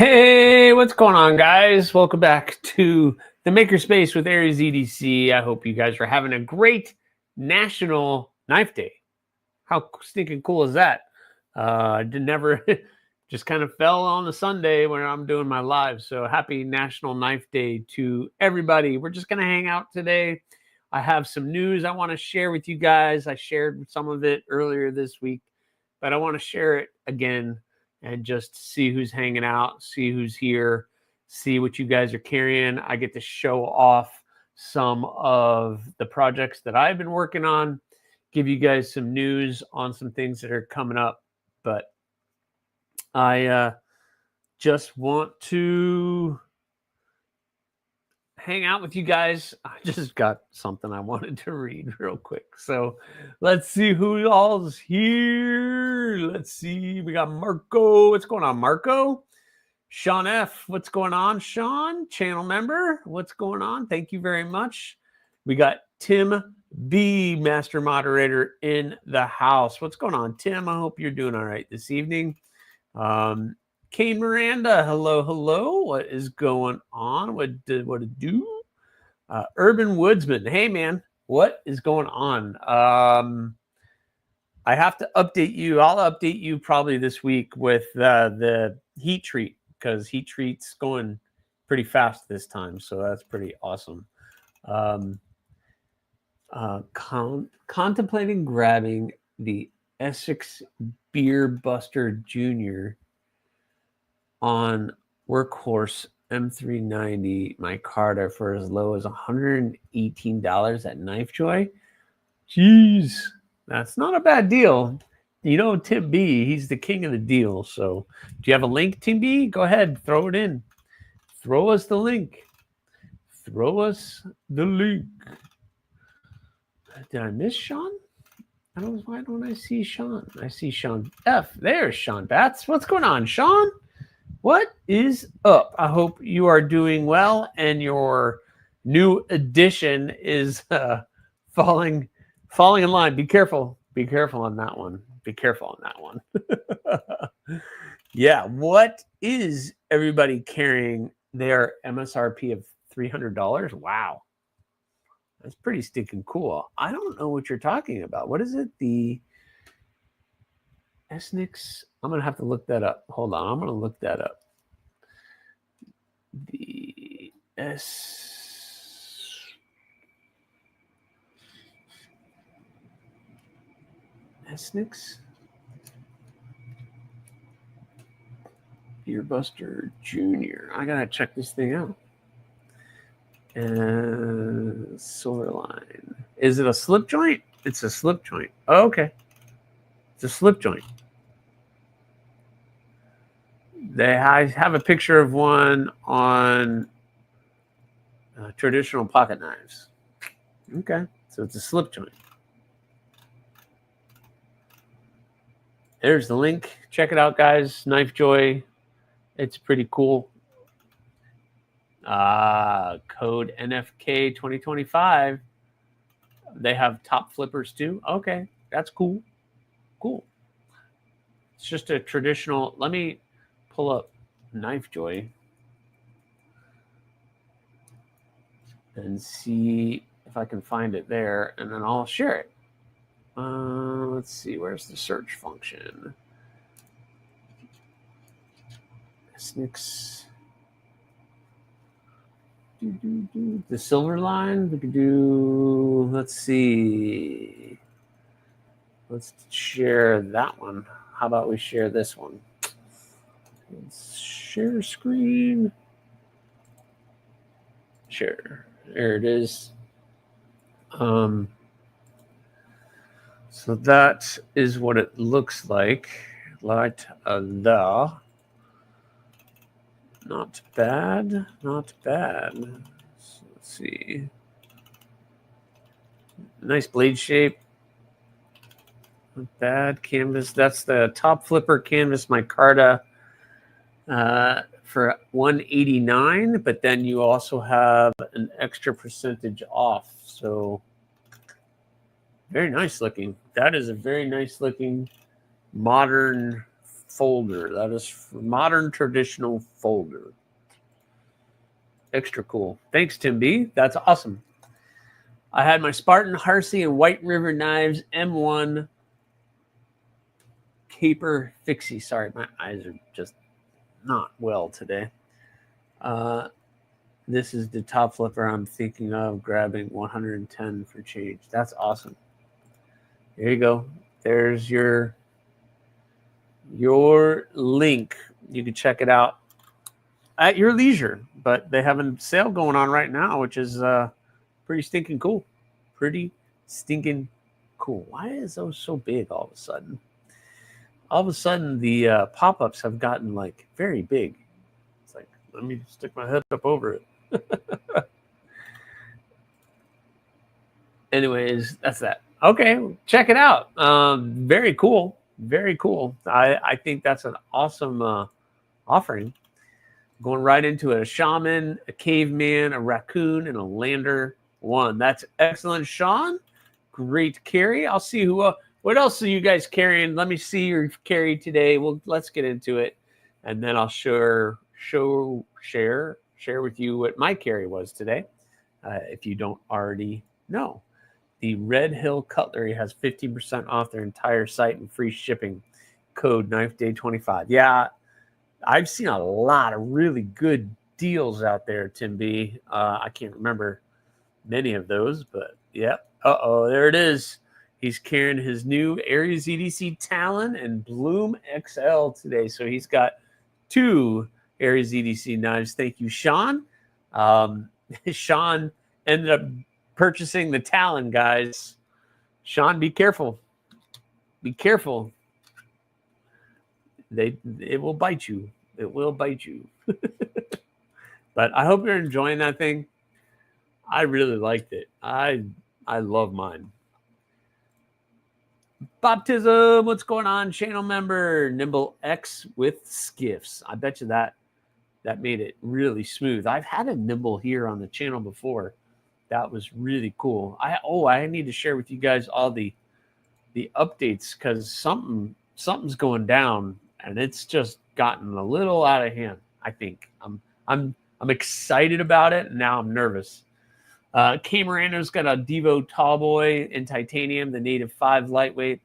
Hey, what's going on, guys? Welcome back to the Makerspace with AriesEDC. I hope you guys are having a great National Knife Day. How stinking cool is that? Did never just kind of fell on a Sunday when I'm doing my live. So happy National Knife Day to everybody. We're just gonna hang out today. I have some news I want to share with you guys. I shared some of it earlier this week, but I want to share it again and just see who's hanging out, see who's here, see what you guys are carrying. I get to show off some of the projects that I've been working on, give you guys some news on some things that are coming up. But I just want to hang out with you guys. I just got something I wanted to read real quick. So let's see who all's here. Let's see. We got Marco. What's going on, Marco? Sean F. What's going on, Sean? Channel member. What's going on? Thank you very much. We got Tim B, master moderator in the house. What's going on, Tim? I hope you're doing all right this evening. Kay Miranda, hello. What is going on? What it do? Urban Woodsman, hey man, what is going on? I have to update you. I'll update you probably this week with the heat treat, because heat treat's going pretty fast this time, so that's pretty awesome. Contemplating grabbing the Essex Beer Buster Jr. on Workhorse M390 micarta for as low as $118 at KnifeJoy. Jeez, that's not a bad deal. You know, Tim B, he's the king of the deal. So do you have a link, Tim B? Go ahead, throw it in. Throw us the link. Throw us the link. Did I miss Sean? Why don't I see Sean? I see Sean F. There's Sean Batts. What's going on, Sean? What is up? I hope you are doing well and your new edition is falling in line. Be careful. Be careful on that one. Be careful on that one. Yeah. What is everybody carrying their MSRP of $300? Wow. That's pretty stinking cool. I don't know what you're talking about. What is it? The Esnix. I'm going to have to look that up. Hold on. I'm going to look that up. The Esnix Beer Buster Jr. I got to check this thing out. And Silverline. Is it a slip joint? It's a slip joint. Oh, okay. It's a slip joint. I have a picture of one on traditional pocket knives. Okay, so it's a slip joint. There's the link. Check it out, guys. KnifeJoy. It's pretty cool. Code NFK 2025. They have top flippers too. Okay, that's cool. Cool. It's just a traditional. Let me pull up KnifeJoy and see if I can find it there, and then I'll share it. Let's see, where's the search function? Esnix. The Silverline. We could do. Let's see. Let's share that one. How about we share this one? Let's share screen. Share. There it is. So that is what it looks like. Not bad. Not bad. So let's see. Nice blade shape. Not bad. Canvas. That's the top flipper canvas micarta for $189, but then you also have an extra percentage off. So very nice looking. That is a very nice looking modern folder. That is modern traditional folder. Extra cool. Thanks, Tim B. That's awesome. I had my Spartan, Harsey, and White River Knives M1 Caper Fixie. Sorry, my eyes are just not well today. This is the top flipper I'm thinking of grabbing 110 for change. That's awesome. There you go. There's your link. You can check it out at your leisure. But they have a sale going on right now, which is pretty stinking cool. Pretty stinking cool. Why is those so big all of a sudden? All of a sudden, the pop-ups have gotten like very big. It's like, let me stick my head up over it. Anyways, that's that. Okay, check it out. Very cool. Very cool. I think that's an awesome offering. Going right into it. A shaman, a caveman, a raccoon, and a lander one. That's excellent, Sean. Great carry. I'll see who. What else are you guys carrying? Let me see your carry today. Well, let's get into it, and then I'll share with you what my carry was today. If you don't already know, the Red Hill Cutlery has 15% off their entire site and free shipping. Code Knife Day 25. Yeah, I've seen a lot of really good deals out there, Tim B. I can't remember many of those, but yep. There it is. He's carrying his new AriesEDC Talon and Bloom XL today. So he's got 2 AriesEDC knives. Thank you, Sean. Sean ended up purchasing the Talon, guys. Sean, be careful. Be careful. It will bite you. It will bite you. But I hope you're enjoying that thing. I really liked it. I love mine. Baptism, what's going on? Channel member Nimble X with skiffs. I bet you that made it really smooth. I've had a Nimble here on the channel before. That was really cool. I need to share with you guys all the updates because something's going down and it's just gotten a little out of hand. I think I'm excited about it and now I'm nervous. Camerando's got a Devo Tallboy in titanium, the Native 5 lightweight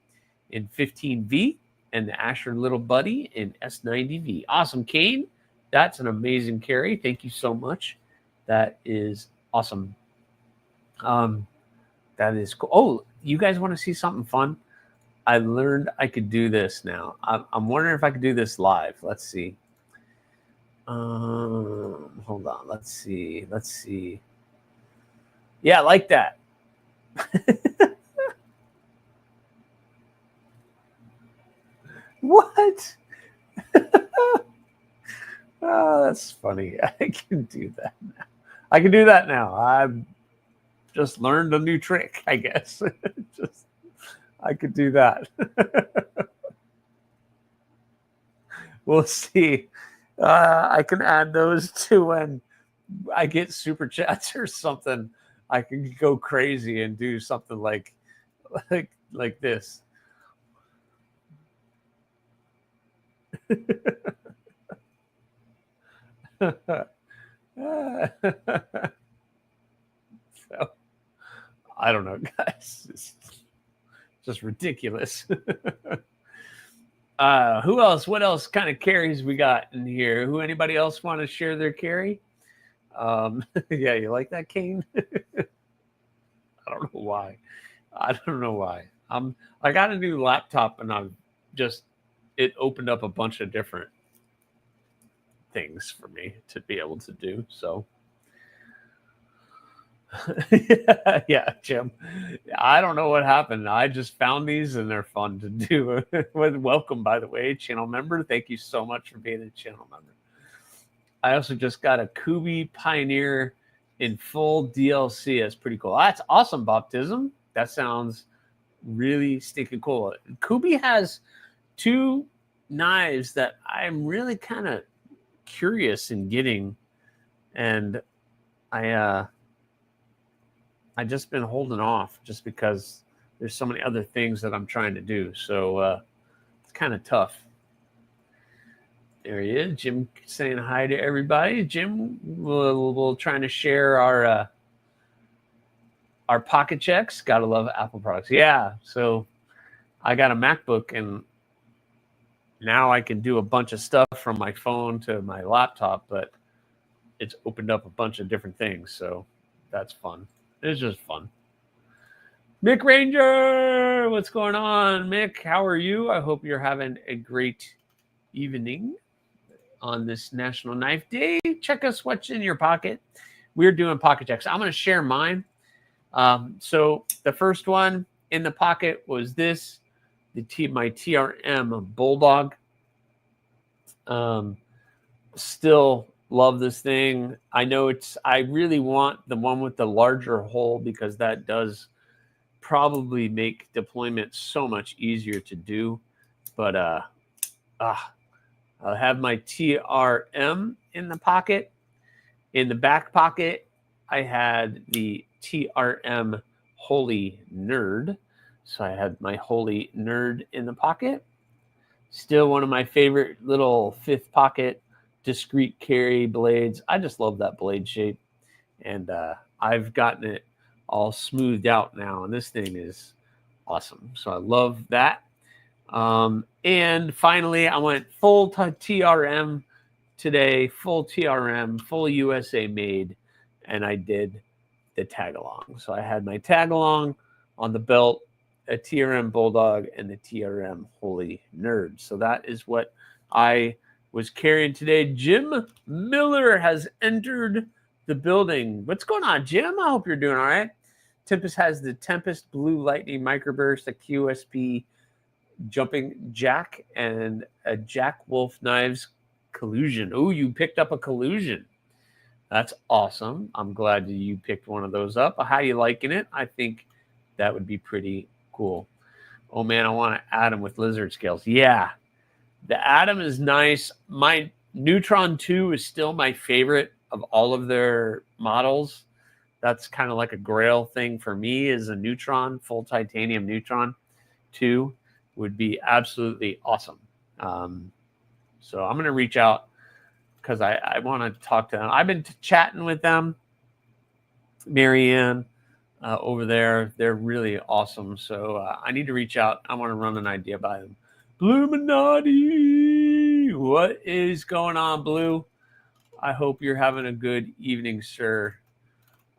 in 15V, and the Asher Little Buddy in S90V. Awesome, Kane. That's an amazing carry. Thank you so much. That is awesome. That is cool. Oh, you guys want to see something fun? I learned I could do this now. I'm wondering if I could do this live. Let's see. Hold on. Let's see. Yeah, like that. What? Oh, that's funny. I can do that now. I've just learned a new trick, I guess. I could do that. We'll see. I can add those to when I get super chats or something. I can go crazy and do something like this. So, I don't know, guys. It's just ridiculous. Who else? What else kind of carries we got in here? Anybody else want to share their carry? Yeah, you like that, Kane? I don't know why. I got a new laptop and it opened up a bunch of different things for me to be able to do. So yeah, Jim. I don't know what happened. I just found these and they're fun to do. Welcome, by the way, channel member. Thank you so much for being a channel member. I also just got a Kubi Pioneer in full DLC. That's pretty cool. That's awesome, Baptism. That sounds really stinking cool. Kubi has 2 knives that I'm really kind of curious in getting, and I just been holding off just because there's so many other things that I'm trying to do. So it's kind of tough. There he is. Jim saying hi to everybody. Jim, we'll trying to share our pocket checks. Gotta love Apple products. Yeah. So I got a MacBook, and now I can do a bunch of stuff from my phone to my laptop, but it's opened up a bunch of different things. So that's fun. It's just fun. Mick Ranger, what's going on? Mick, how are you? I hope you're having a great evening on this National Knife Day. Check us what's in your pocket. We're doing pocket checks. I'm going to share mine. So the first one in the pocket was this, my TRM Bulldog. Still love this thing. I know I really want the one with the larger hole, because that does probably make deployment so much easier to do. But I'll have my TRM in the pocket. In the back pocket, I had the TRM Holy Nerd. So I had my Holy Nerd in the pocket. Still one of my favorite little fifth pocket discreet carry blades. I just love that blade shape. And I've gotten it all smoothed out now, and this thing is awesome. So I love that. And finally, I went full TRM today, full TRM, full USA made, and I did the tag along. So I had my tag along on the belt, a TRM Bulldog, and the TRM Holy Nerd. So that is what I was carrying today. Jim Miller has entered the building. What's going on, Jim? I hope you're doing all right. Tempest has the Tempest Blue Lightning Microburst, a QSP jumping jack, and a Jack Wolf Knives collusion. Oh, you picked up a collusion. That's awesome. I'm glad you picked one of those up. How you liking it? I think that would be pretty cool. Oh man, I want to add them with lizard scales. Yeah, the Atom is nice. My Neutron 2 is still my favorite of all of their models. That's kind of like a grail thing for me, is a Neutron, full titanium Neutron 2 would be absolutely awesome. So I'm going to reach out, because I want to talk to them. I've been chatting with them, Marianne, over there. They're really awesome. So I need to reach out. I want to run an idea by them. Bluminati, what is going on, Blue? I hope you're having a good evening, sir.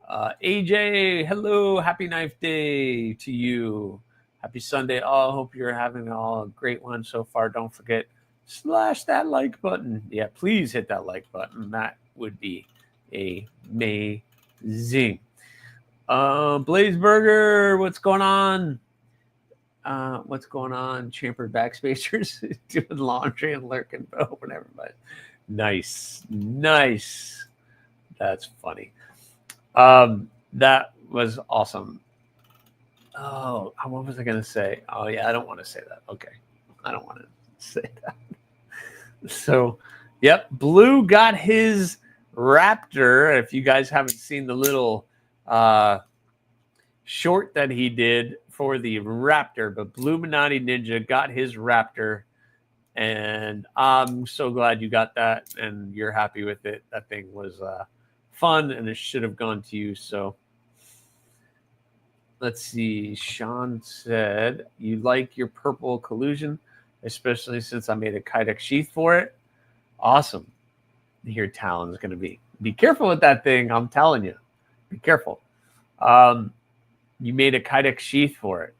AJ, hello. Happy Knife Day to you. Happy Sunday. Oh, I hope you're having a great one so far. Don't forget, slash that like button. Yeah, please hit that like button. That would be amazing. Blazeburger, what's going on? What's going on? Champered Backspacers doing laundry and lurking, open everybody. Nice. That's funny. That was awesome. Oh, what was I going to say? Oh, yeah, I don't want to say that. Okay. I don't want to say that. So, yep, Blue got his Raptor. If you guys haven't seen the little short that he did for the Raptor, but Bluminati Ninja got his Raptor, and I'm so glad you got that and you're happy with it. That thing was fun, and it should have gone to you. So let's see. Sean said, you like your purple collusion, especially since I made a Kydex sheath for it. Awesome. Here Talon's going to be careful with that thing. I'm telling you, be careful. You made a Kydex sheath for it.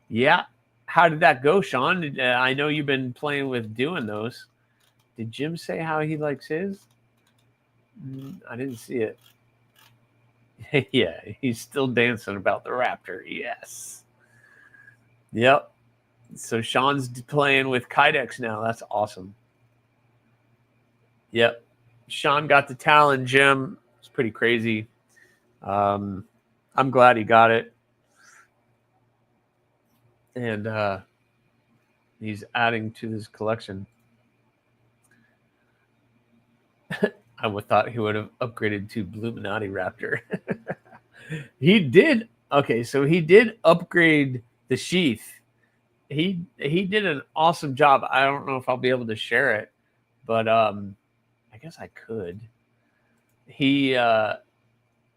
Yeah. How did that go, Sean? I know you've been playing with doing those. Did Jim say how he likes his? I didn't see it. Yeah, he's still dancing about the Raptor. Yes. Yep. So Sean's playing with Kydex now. That's awesome. Yep. Sean got the Talon, Jim. It's pretty crazy. I'm glad he got it. And he's adding to his collection. I would thought he would have upgraded to Bluminati Raptor. He did. Okay, so he did upgrade the sheath. He did an awesome job. I don't know if I'll be able to share it, but I guess I could. He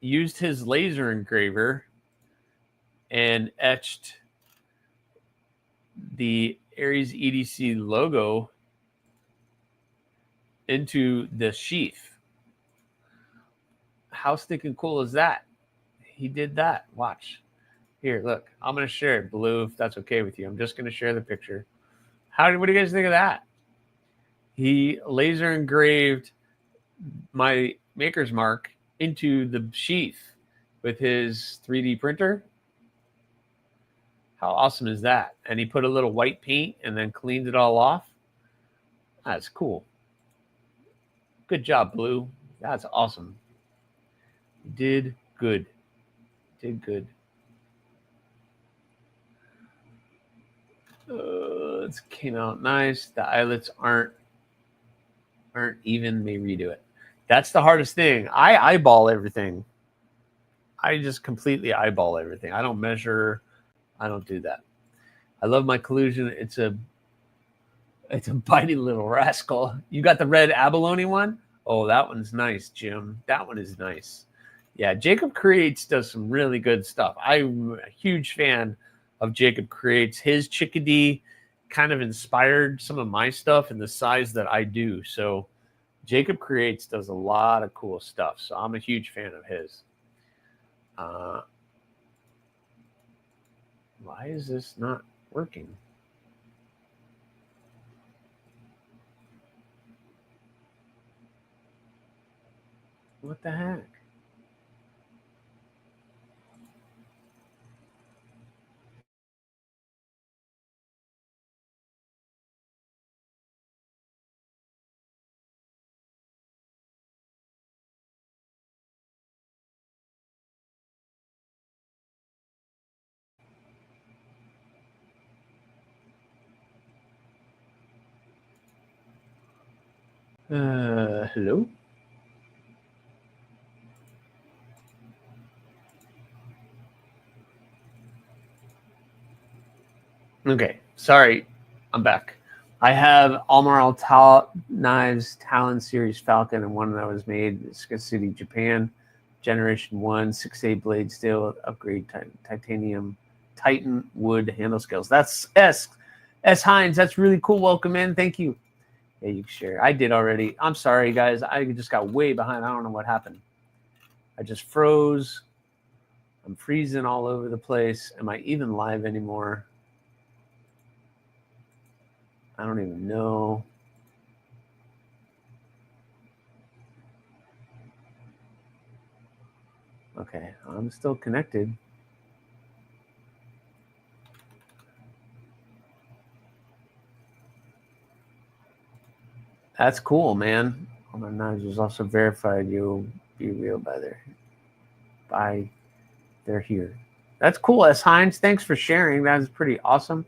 used his laser engraver and etched the AriesEDC logo into the sheath. How stinking cool is that? He did that. Watch. Here, look. I'm going to share it, Blue, if that's okay with you. I'm just going to share the picture. What do you guys think of that? He laser engraved my maker's mark into the sheath with his 3D printer. How awesome is that? And he put a little white paint and then cleaned it all off. That's cool. Good job, Blue. That's awesome. You did good. Did good. It came out nice. The eyelets aren't even. May redo it. That's the hardest thing. I eyeball everything. I just completely eyeball everything. I don't measure. I don't do that. I love my collusion. It's a bitey little rascal. You got the red abalone one? Oh, that one's nice, Jim. That one is nice. Yeah, Jacob Creates does some really good stuff. I'm a huge fan of Jacob Creates. His chickadee kind of inspired some of my stuff in the size that I do. So Jacob Creates does a lot of cool stuff. So I'm a huge fan of his. Why is this not working? What the heck? Hello? Okay, sorry, I'm back. I have Almaral Knives Talon Series Falcon and one that was made in City, Japan. Generation 1, 6A blade steel, upgrade titanium, Titan wood handle scales. That's S Hines. That's really cool. Welcome in. Thank you. Yeah, you can share. I did already. I'm sorry, guys. I just got way behind. I don't know what happened. I just froze. I'm freezing all over the place. Am I even live anymore? I don't even know. Okay, I'm still connected. That's cool, man. All my knives was also verified. You'll be real by they're here. That's cool, S. Hines. Thanks for sharing. That is pretty awesome.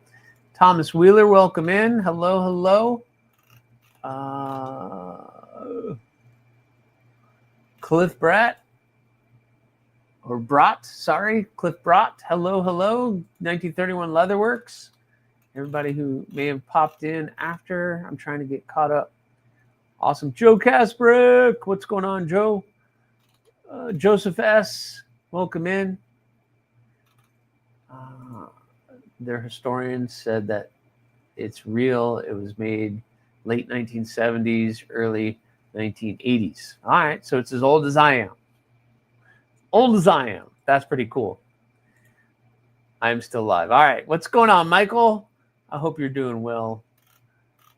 Thomas Wheeler, welcome in. Hello, hello. Cliff Brott, sorry. Cliff Brott. Hello, hello. 1931 Leatherworks. Everybody who may have popped in after. I'm trying to get caught up. Awesome. Joe Kasprick. What's going on, Joe? Joseph S. Welcome in. Their historian said that it's real. It was made late 1970s, early 1980s. All right, so it's as old as I am. Old as I am. That's pretty cool. I'm still alive. All right, what's going on, Michael? I hope you're doing well.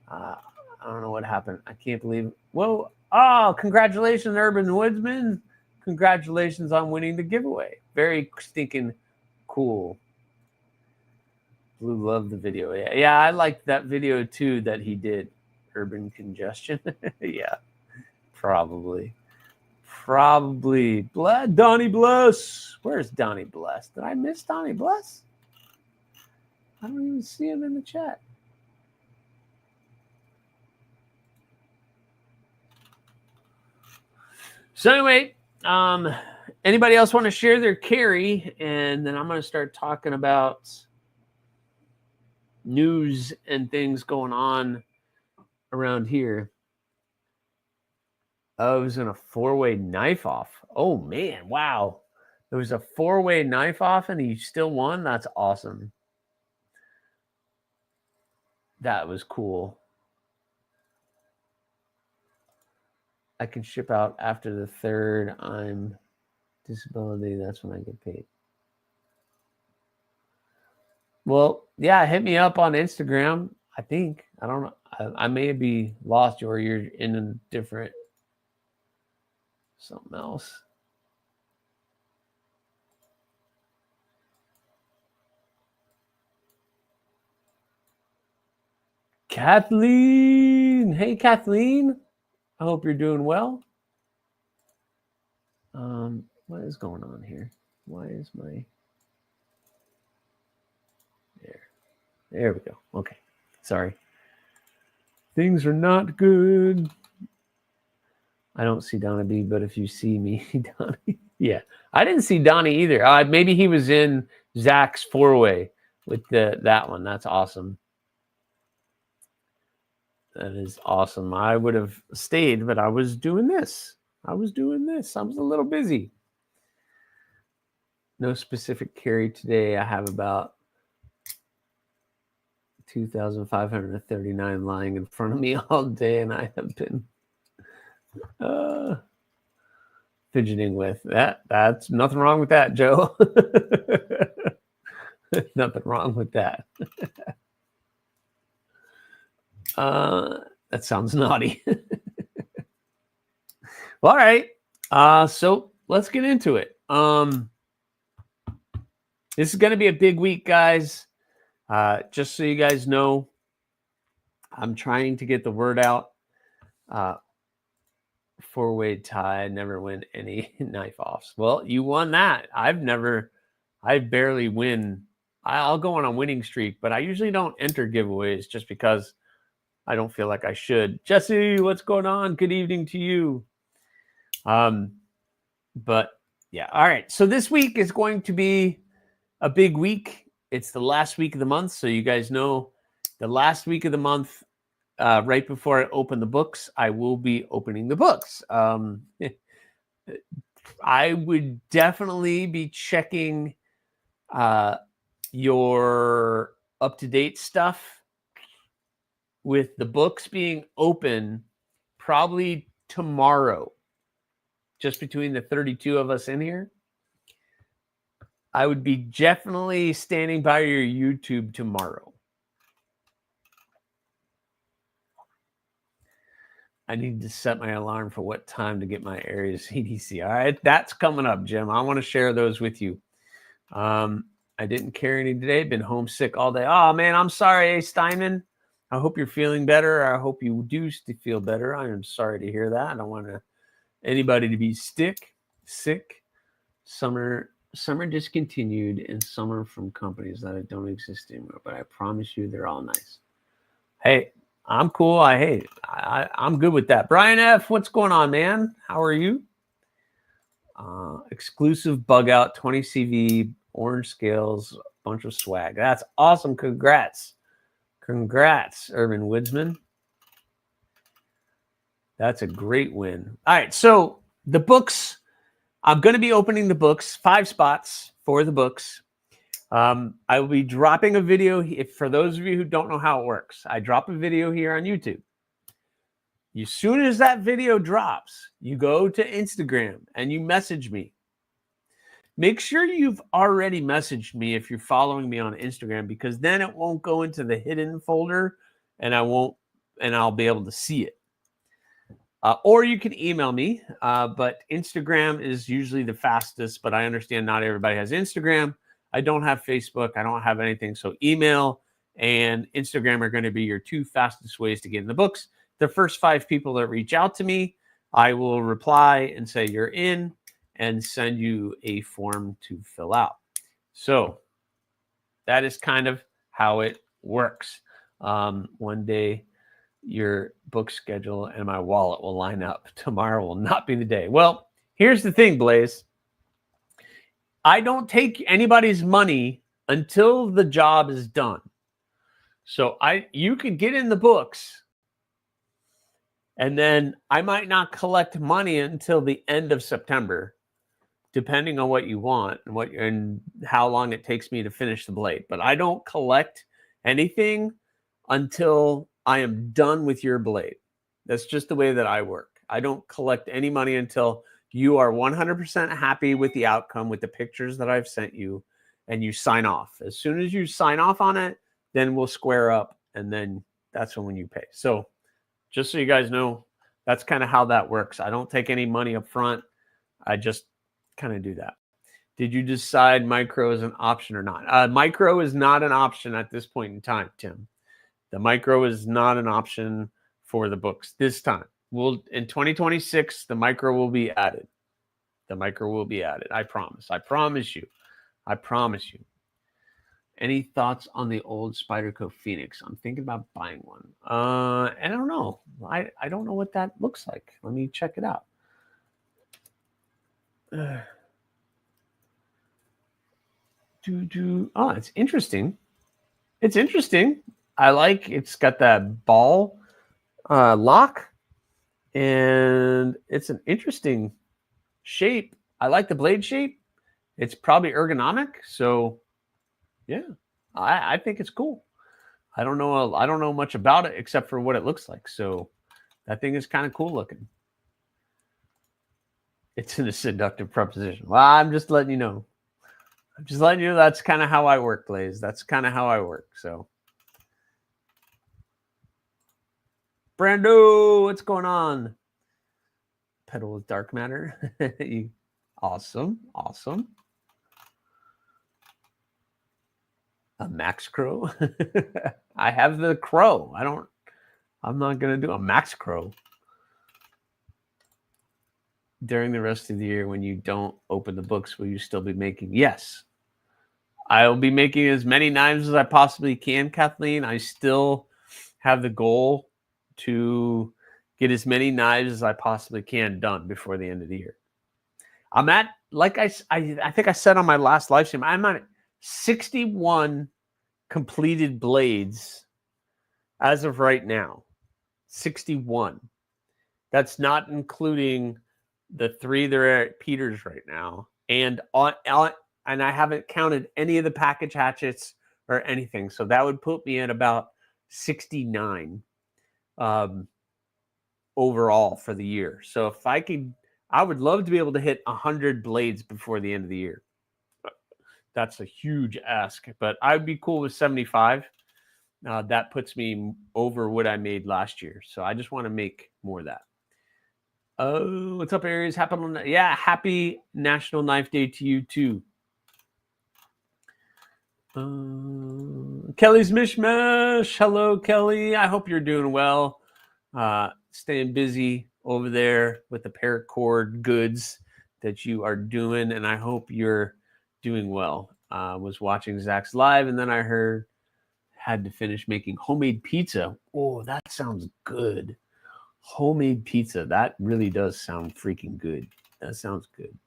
I don't know what happened. I can't believe it. Whoa. Oh, congratulations, Urban Woodsman. Congratulations on winning the giveaway. Very stinking cool. Blue loved the video. Yeah, I liked that video too that he did. Urban Congestion. Yeah, probably. Donnie Bless. Where's Donnie Bless? Did I miss Donnie Bless? I don't even see him in the chat. So anyway, anybody else want to share their carry? And then I'm going to start talking about news and things going on around here. Oh, it was in a 4-way knife off. Oh, man. Wow. There was a 4-way knife off and he still won? That's awesome. That was cool. I can ship out after the 3rd. I'm disability. That's when I get paid. Well, yeah, hit me up on Instagram. I think. I don't know. I may be lost or you're in a different something else. Kathleen. Hey, Kathleen. I hope you're doing well. What is going on here? Why is my... There we go. Okay. Sorry. Things are not good. I don't see Donnie B, but if you see me, Donnie. Yeah. I didn't see Donnie either. Maybe he was in Zach's 4-way with that one. That's awesome. That is awesome. I would have stayed, but I was doing this. I was a little busy. No specific carry today. I have about 2,539 lying in front of me all day, and I have been fidgeting with that. That's nothing wrong with that, Joe. Nothing wrong with that. That sounds naughty. Well, all right. So let's get into it. This is going to be a big week, guys. Just so you guys know, I'm trying to get the word out. 4-way tie, never win any knife offs. Well, you won that. I barely win. I'll go on a winning streak, but I usually don't enter giveaways just because I don't feel like I should. Jesse, what's going on? Good evening to you. But yeah, all right. So this week is going to be a big week. It's the last week of the month, so you guys know the last week of the month, right before I open the books, I will be opening the books. I would definitely be checking your up-to-date stuff with the books being open probably tomorrow, just between the 32 of us in here. I would be definitely standing by your YouTube tomorrow. I need to set my alarm for what time to get my AriesEDC. All right, that's coming up, Jim. I want to share those with you. I didn't carry any today. Been homesick all day. Oh, man, I'm sorry, Steinman. I hope you're feeling better. I hope you do feel better. I am sorry to hear that. I don't want anybody to be sick. Summer discontinued and summer from companies that don't exist anymore. But I promise you, they're all nice. Hey, I'm cool. I'm good with that. Brian F., what's going on, man? How are you? Exclusive bug out, 20 CV, orange scales, bunch of swag. That's awesome. Congrats, Urban Woodsman. That's a great win. All right, so the books. I'm going to be opening the books, 5 spots for the books. I will be dropping a video. For those of you who don't know how it works, I drop a video here on YouTube. As soon as that video drops, you go to Instagram and you message me. Make sure you've already messaged me if you're following me on Instagram, because then it won't go into the hidden folder and I'll be able to see it. Or you can email me, but Instagram is usually the fastest, but I understand not everybody has Instagram. I don't have Facebook. I don't have anything. So email and Instagram are going to be your 2 fastest ways to get in the books. The first 5 people that reach out to me, I will reply and say you're in and send you a form to fill out. So that is kind of how it works. One day your book schedule and my wallet will line up. Tomorrow will not be the day. Well, here's the thing, Blaze. I don't take anybody's money until the job is done. So you can get in the books And then I might not collect money until the end of September, depending on what you want and how long it takes me to finish the blade. But I don't collect anything until I am done with your blade. That's just the way that I work. I don't collect any money until you are 100% happy with the outcome, with the pictures that I've sent you, and you sign off. As soon as you sign off on it, then we'll square up, and then that's when you pay. So just so you guys know, that's kind of how that works. I don't take any money up front. I just kind of do that. Did you decide micro is an option or not? Micro is not an option at this point in time, Tim. The micro is not an option for the books this time. In 2026, the micro will be added. The micro will be added. I promise. I promise you. I promise you. Any thoughts on the old Spyderco Phoenix? I'm thinking about buying one. I don't know. I don't know what that looks like. Let me check it out. Oh, it's interesting. It's interesting. I like it's got that ball lock, and it's an interesting shape. I like the blade shape. It's probably ergonomic, so yeah, I think it's cool. I don't know much about it except for what it looks like. So that thing is kind of cool looking. It's in a seductive proposition. Well, I'm just letting you know. I'm just letting you know that's kind of how I work, Blaze. That's kind of how I work. So, Brando, what's going on? Pedal with dark matter. Awesome. Awesome. A Max Crow. I have the Crow. I'm not going to do a Max Crow. During the rest of the year, when you don't open the books, will you still be making? Yes. I will be making as many knives as I possibly can, Kathleen. I still have the goal to get as many knives as I possibly can done before the end of the year. I'm at, like I think I said on my last live stream, I'm at 61 completed blades as of right now. 61. That's not including the 3 that are at Peter's right now, and and I haven't counted any of the package hatchets or anything. So that would put me at about 69 overall for the year. So if I would love to be able to hit 100 blades before the end of the year. That's a huge ask, but I'd be cool with 75. That puts me over what I made last year. So I just want to make more of that. Oh, what's up, Aries? Happy National Knife Day to you too. Kelly's Mishmash. Hello, Kelly. I hope you're doing well. Staying busy over there with the paracord goods that you are doing, and I hope you're doing well. Was watching Zach's live, and then I had to finish making homemade pizza. Oh, that sounds good. Homemade pizza. That really does sound freaking good. That sounds good.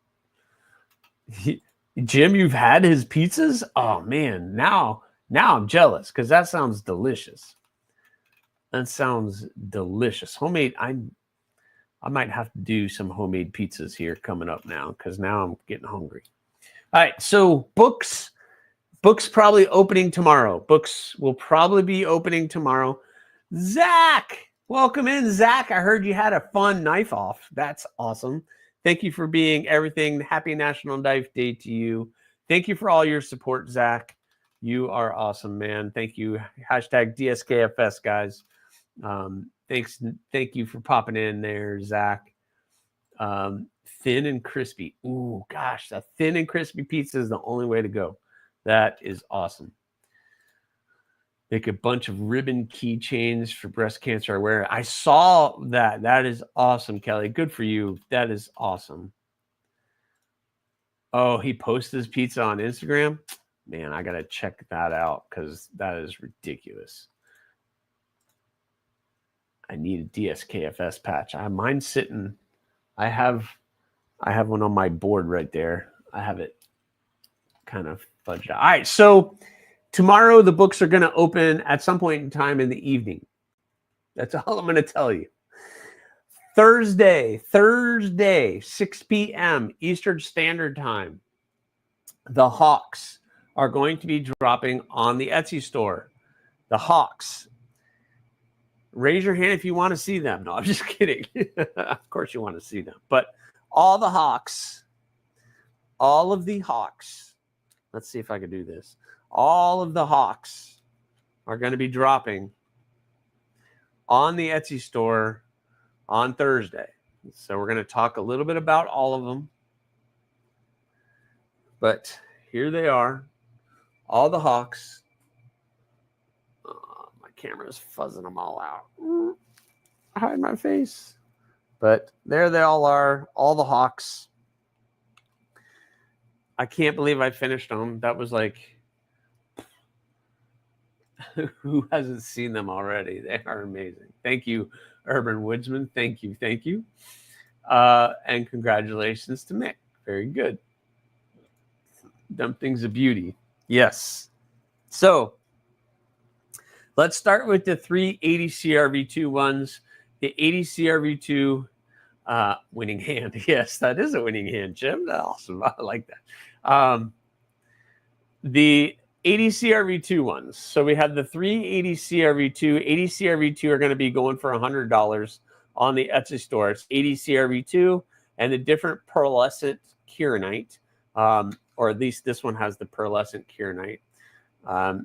Jim, you've had his pizzas? Oh man, now I'm jealous because that sounds delicious. That sounds delicious. Homemade. I might have to do some homemade pizzas here coming up now because now I'm getting hungry. All right, so books probably opening tomorrow. Books will probably be opening tomorrow. Zach, welcome in, Zach. I heard you had a fun knife off. That's awesome. Thank you for being everything. Happy National Knife Day to you. Thank you for all your support, Zach. You are awesome, man. Thank you. Hashtag DSKFS, guys. Thank you for popping in there, Zach. Thin and crispy. Ooh, gosh, that thin and crispy pizza is the only way to go. That is awesome. Make a bunch of ribbon keychains for breast cancer awareness. I saw that. That is awesome, Kelly. Good for you. That is awesome. Oh, he posted his pizza on Instagram? Man, I got to check that out because that is ridiculous. I need a DSKFS patch. I have mine sitting. I have one on my board right there. I have it kind of fudged out. All right, so tomorrow the books are going to open at some point in time in the evening. That's all I'm going to tell you. Thursday, 6 p.m. Eastern Standard Time, the Hawks are going to be dropping on the Etsy store. The Hawks. Raise your hand if you want to see them. No, I'm just kidding. Of course you want to see them. But all the Hawks, all of the Hawks, let's see if I can do this. All of the Hawks are going to be dropping on the Etsy store on Thursday. So we're going to talk a little bit about all of them. But here they are, all the Hawks. My camera's fuzzing them all out. Hide my face. But there they all are, all the Hawks. I can't believe I finished them. That was like, who hasn't seen them already? They are amazing. Thank you, Urban Woodsman. Thank you. Thank you. And congratulations to Mick. Very good. Dumping's a beauty. Yes. So let's start with the 380 CRV2 ones. The 80 CRV2 winning hand. Yes, that is a winning hand, Jim. That's awesome. I like that. The 80 CRV2 ones. So we have the 380 CRV2. 80 CRV2 are going to be going for $100 on the Etsy store. It's 80 CRV2 and the different pearlescent kieranite. Or at least this one has the pearlescent kieranite.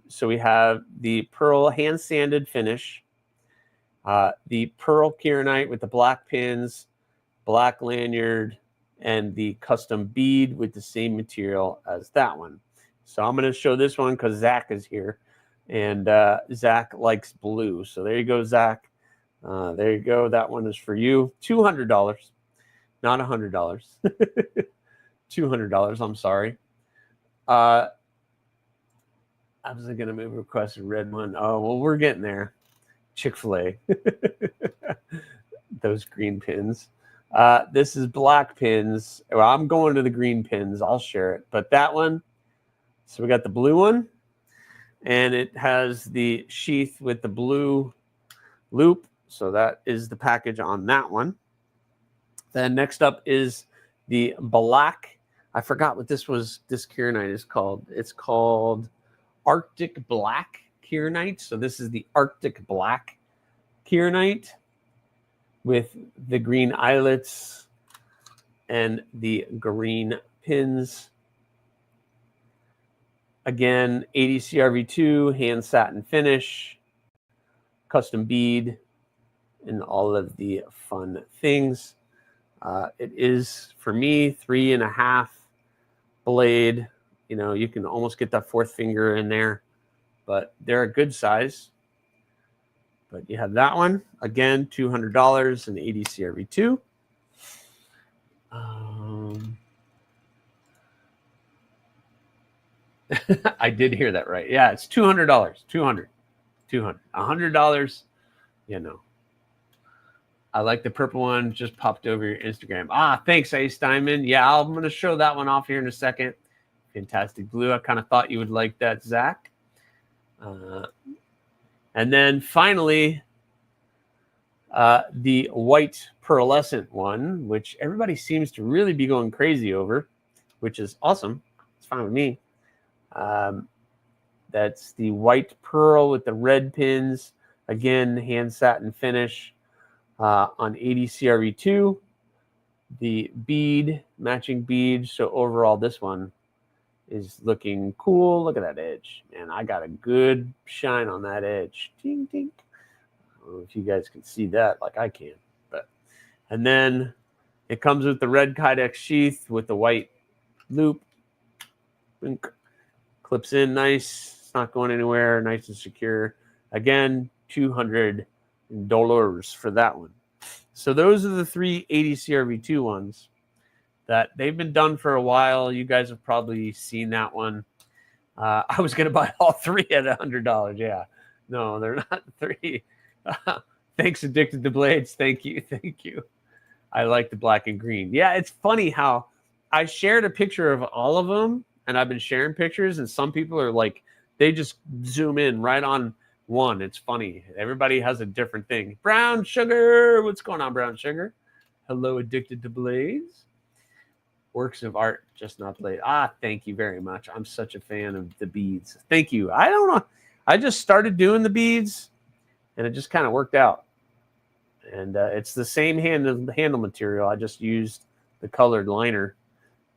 So we have the pearl hand sanded finish, the pearl kieranite with the black pins, black lanyard, and the custom bead with the same material as that one. So I'm going to show this one because Zach is here, and Zach likes blue. So there you go, Zach. There you go. That one is for you. $200, not $100. $200. I'm sorry. I was going to move request a red one. Oh, well, we're getting there. Chick-fil-A. Those green pins. This is black pins. Well, I'm going to the green pins. I'll share it. But that one, so we got the blue one, and it has the sheath with the blue loop. So that is the package on that one. Then next up is the black. I forgot what this kieranite is called. It's called Arctic Black kieranite. So this is the Arctic Black kieranite with the green eyelets and the green pins. Again, 80 CRV2, hand satin finish, custom bead, and all of the fun things. It is, for me, 3.5 blade. You know, you can almost get that fourth finger in there, but they're a good size. But you have that one. Again, $200 and 80 CRV2. I did hear that right. Yeah, it's $200. $200. $100. You know. I like the purple one. Just popped over your Instagram. Thanks, Ace Diamond. Yeah, I'm going to show that one off here in a second. Fantastic blue. I kind of thought you would like that, Zach. And then finally, the white pearlescent one, which everybody seems to really be going crazy over, which is awesome. It's fine with me. That's the white pearl with the red pins. Again, hand satin finish on 80 CRV2. The bead, matching bead. So overall, this one is looking cool. Look at that edge. Man, I got a good shine on that edge. Ding, ding. I don't know if you guys can see that like I can. And then it comes with the red Kydex sheath with the white loop. Bink. Clips in nice. It's not going anywhere. Nice and secure. Again, $200 for that one. So those are the 380 CRV2 ones that they've been done for a while. You guys have probably seen that one. I was going to buy all three at $100. Yeah. No, they're not three. Thanks, Addicted to Blades. Thank you. Thank you. I like the black and green. Yeah, it's funny how I shared a picture of all of them, and I've been sharing pictures, and some people are like, they just zoom in right on one. It's funny. Everybody has a different thing. Brown Sugar. What's going on, Brown Sugar? Hello, Addicted to Blades. Works of art, just not blade. Thank you very much. I'm such a fan of the beads. Thank you. I don't know. I just started doing the beads, and it just kind of worked out. And it's the same handle material. I just used the colored liner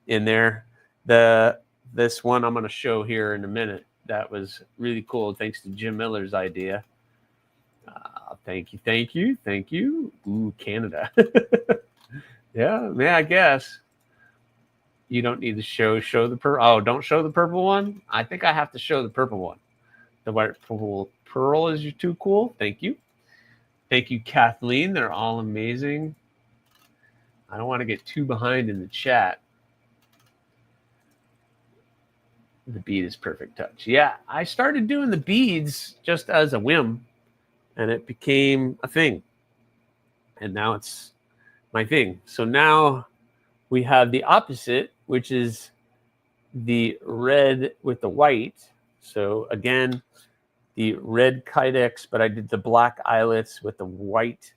in there. This one I'm going to show here in a minute. That was really cool. Thanks to Jim Miller's idea. Thank you. Ooh, Canada. Yeah, I guess. You don't need to show the purple. Oh, don't show the purple one? I think I have to show the purple one. The white purple pearl is too cool. Thank you. Thank you, Kathleen. They're all amazing. I don't want to get too behind in the chat. The bead is perfect touch. Yeah, I started doing the beads just as a whim, and it became a thing. And now it's my thing. So now we have the opposite, which is the red with the white. So again, the red Kydex, but I did the black eyelets with the white.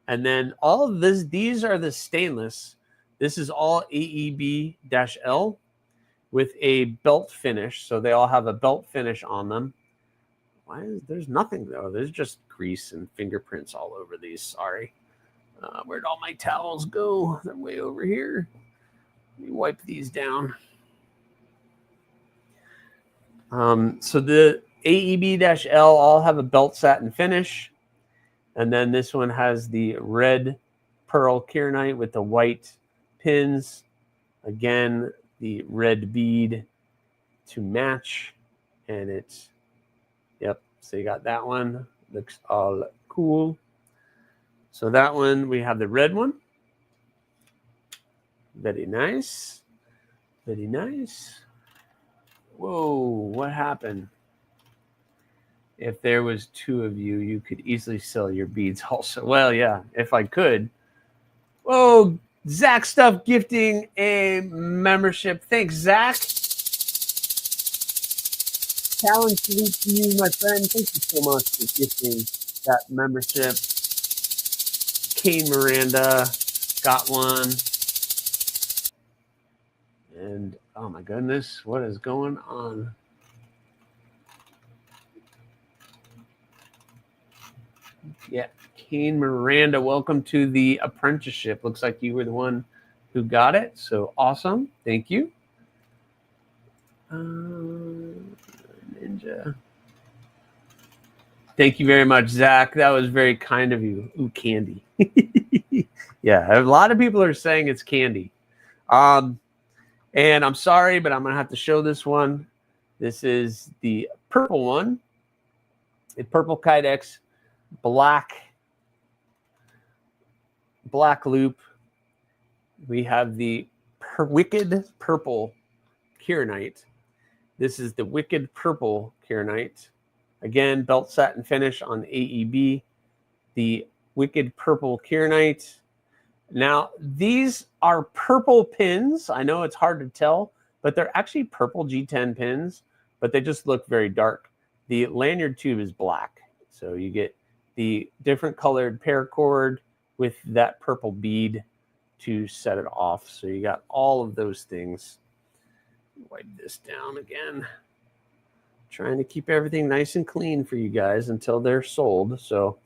And then all of these are the stainless. This is all AEB-L with a belt finish. So they all have a belt finish on them. There's nothing though. There's just grease and fingerprints all over these. Sorry. Where'd all my towels go? They're way over here. Let me wipe these down. So the AEB-L all have a belt satin finish. And then this one has the red pearl kyanite with the white pins. Again, the red bead to match. And it's, yep, so you got that one. Looks all cool. So that one, we have the red one. Very nice. Very nice. Whoa, what happened? If there was two of you, you could easily sell your beads also. Well, yeah, if I could. Whoa, Zach Stuff gifting a membership. Thanks, Zach. Challenge to you, my friend. Thank you so much for gifting that membership. Kane Miranda got one. And oh my goodness, what is going on? Yeah, Kane Miranda, welcome to the apprenticeship. Looks like you were the one who got it. So awesome. Thank you. Ninja. Thank you very much, Zach. That was very kind of you. Ooh, candy. Yeah, a lot of people are saying it's candy. And I'm sorry, but I'm going to have to show this one. This is the purple one. The purple Kydex, black loop. We have the Wicked Purple Kyanite. This is the Wicked Purple Kyanite. Again, belt satin finish on AEB. The Wicked Purple Kyanite. Now, these are purple pins. I know it's hard to tell, but they're actually purple G10 pins, but they just look very dark. The lanyard tube is black. So you get the different colored paracord with that purple bead to set it off. So you got all of those things. Wipe this down again. Trying to keep everything nice and clean for you guys until they're sold. So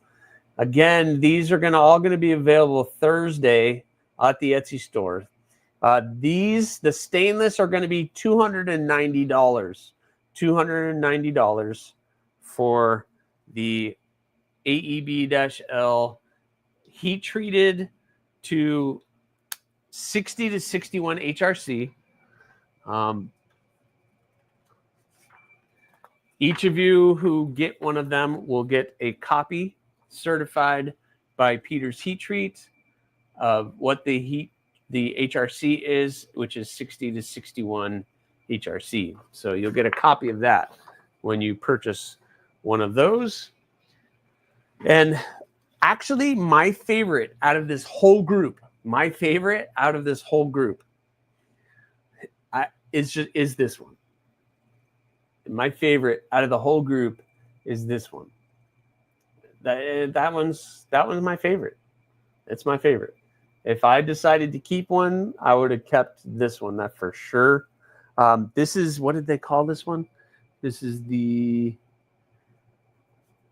again, these are all going to be available Thursday at the Etsy store. The stainless are going to be $290. $290 for the AEB-L heat treated to 60 to 61 HRC. Each of you who get one of them will get a copy certified by Peter's Heat Treat of what the HRC is, which is 60 to 61 HRC. So you'll get a copy of that when you purchase one of those. And actually, my favorite out of this whole group, is this one. My favorite out of the whole group is this one. that one's my favorite. It's my favorite. If I decided to keep one, I would have kept this one, that for sure. This is, what did they call this one? This is the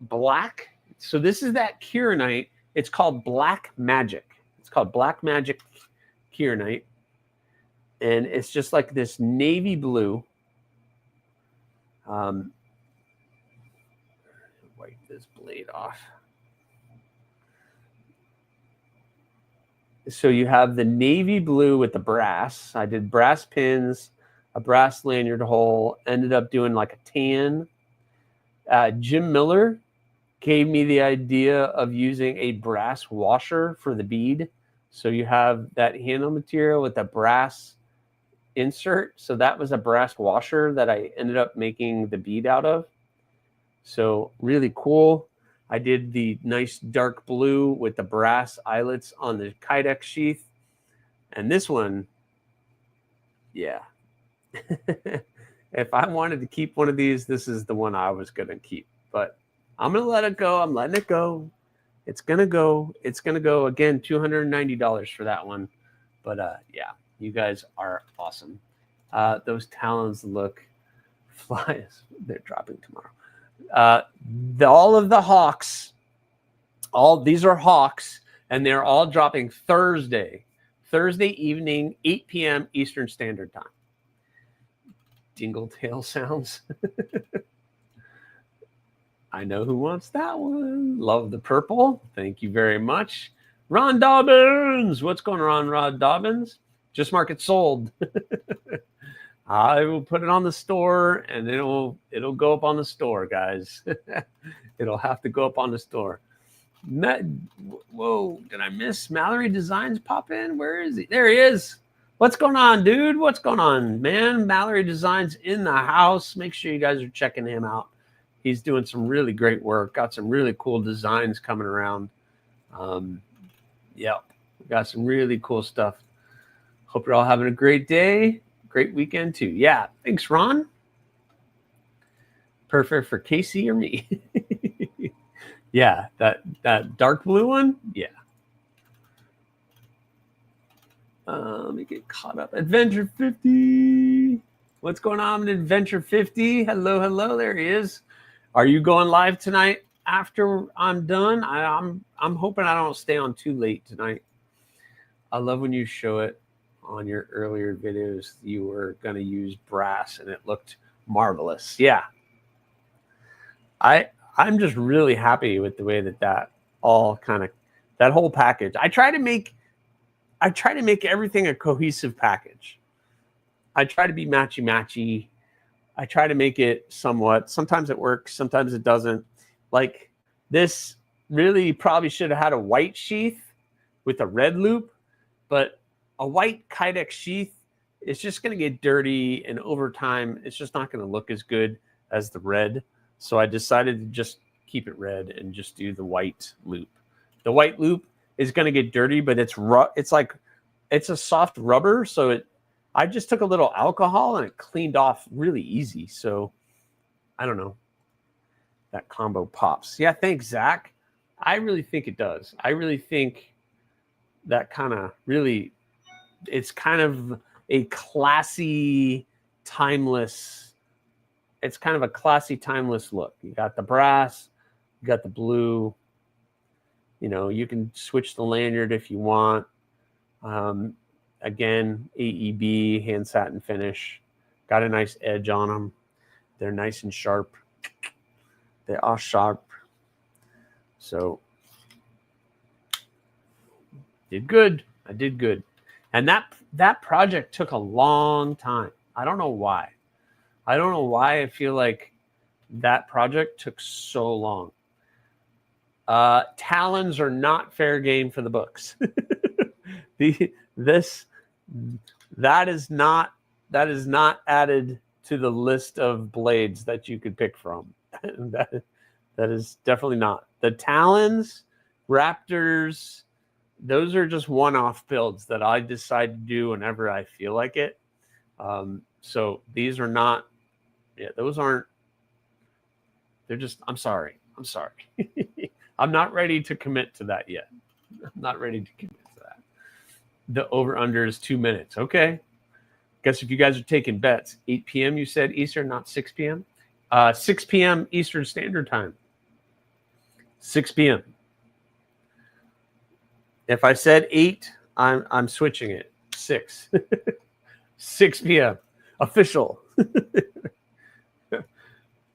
black. So this is that Kieranite. It's called Black Magic. It's called Black Magic Kieranite. And it's just like this navy blue. Wipe this blade off. So you have the navy blue with the brass. I did brass pins, a brass lanyard hole, ended up doing like a tan. Jim Miller gave me the idea of using a brass washer for the bead. So you have that handle material with the brass insert. So that was a brass washer that I ended up making the bead out of. So really cool. I did the nice dark blue with the brass eyelets on the Kydex sheath. And this one, yeah. If I wanted to keep one of these, this is the one I was going to keep. But I'm going to let it go. I'm letting it go. It's going to go. It's going to go. Again, $290 for that one. But yeah, you guys are awesome. Those talons look flies. They're dropping tomorrow. All of the hawks, these are hawks, and they're all dropping Thursday evening, 8 p.m. Eastern Standard Time. Dingle tail sounds. I know who wants that one. Love the purple. Thank you very much. Ron Dobbins. What's going on, Ron Dobbins? Just mark it sold. I will put it on the store, and it'll go up on the store, guys. It'll have to go up on the store. Whoa, did I miss Mallory Designs pop in? Where is he? There he is. What's going on, dude? What's going on, man? Mallory Designs in the house. Make sure you guys are checking him out. He's doing some really great work. Got some really cool designs coming around. Yep, got some really cool stuff. Hope you're all having a great day. Great weekend too. Yeah, thanks, Ron. Perfect for Casey or me. Yeah, that dark blue one. Yeah. Let me get caught up. Adventure 50. What's going on in Adventure 50? Hello, hello. There he is. Are you going live tonight after I'm done? I'm hoping I don't stay on too late tonight. I love when you show it on your earlier videos. You were going to use brass and it looked marvelous. Yeah. I'm just really happy with the way that all kind of, that whole package. I try to make everything a cohesive package. I try to be matchy-matchy. I try to make it somewhat. Sometimes it works, sometimes it doesn't. Like this really probably should have had a white sheath with a red loop, but a white Kydex sheath is just going to get dirty, and over time, it's just not going to look as good as the red. So I decided to just keep it red and just do the white loop. The white loop is going to get dirty, but it's a soft rubber, so I just took a little alcohol and it cleaned off really easy. So I don't know. That combo pops. Yeah, thanks, Zach. I really think it does. I really think that kind of really, it's kind of a classy, timeless, it's kind of a classy, timeless look. You got the brass, you got the blue. You know, you can switch the lanyard if you want. Again, AEB, hand satin finish. Got a nice edge on them. They're nice and sharp. They are sharp. So, did good. I did good. And that project took a long time. I don't know why. I feel like that project took so long. Talons are not fair game for the books. That is not added to the list of blades that you could pick from. that is definitely not. The Talons, Raptors, those are just one-off builds that I decide to do whenever I feel like it. So these are not. Yeah, those aren't. They're just. I'm sorry. I'm not ready to commit to that yet. I'm not ready to commit to that. The over-under is 2 minutes. Okay. Guess if you guys are taking bets, 8 p.m. you said Eastern, not 6 p.m. 6 p.m. Eastern Standard Time. 6 p.m. If I said 8, I'm switching it. 6. 6 p.m. Official.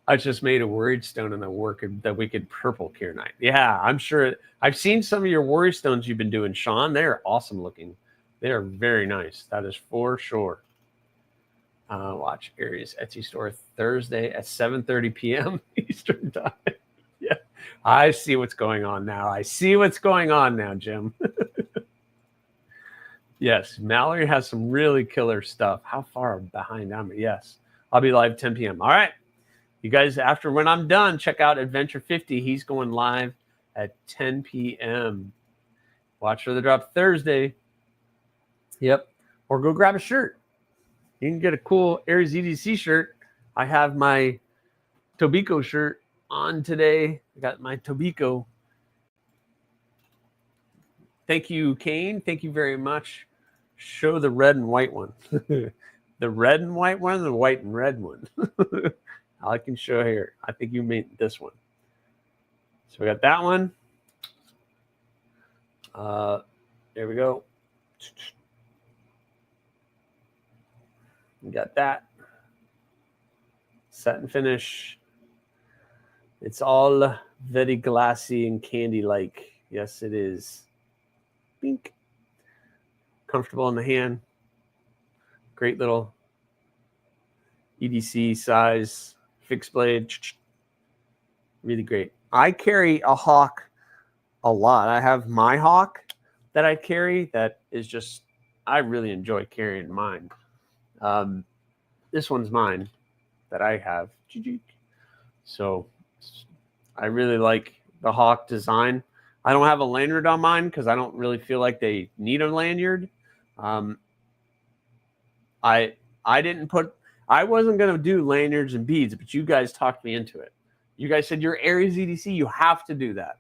I just made a worried stone in the work that we could purple Kier Knight. Yeah, I'm sure. I've seen some of your worry stones you've been doing, Sean. They're awesome looking. They are very nice. That is for sure. Watch Aries Etsy store Thursday at 7:30 p.m. Eastern time. Yeah, I see what's going on now. I see what's going on now, Jim. Yes, Mallory has some really killer stuff. How far behind am I? Yes, I'll be live 10 p.m. All right. You guys, after when I'm done, check out Adventure 50. He's going live at 10 p.m. Watch for the drop Thursday. Yep. Or go grab a shirt. You can get a cool AriesEDC shirt. I have my Tobiko shirt on today. I got my Tobiko. Thank you, Kane. Thank you very much. Show the red and white one. The red and white one, the white and red one. I can show here. I think you mean this one. So we got that one. There we go. We got that. Satin finish. It's all very glassy and candy-like. Yes, it is. Bink. Comfortable in the hand. Great little EDC size fixed blade. Really great. I carry a Hawk a lot. I have my Hawk that I carry that is just, I really enjoy carrying mine. This one's mine that I have. So I really like the Hawk design. I don't have a lanyard on mine because I don't really feel like they need a lanyard. I wasn't going to do lanyards and beads, but you guys talked me into it. You guys said, you're AriesEDC, you have to do that.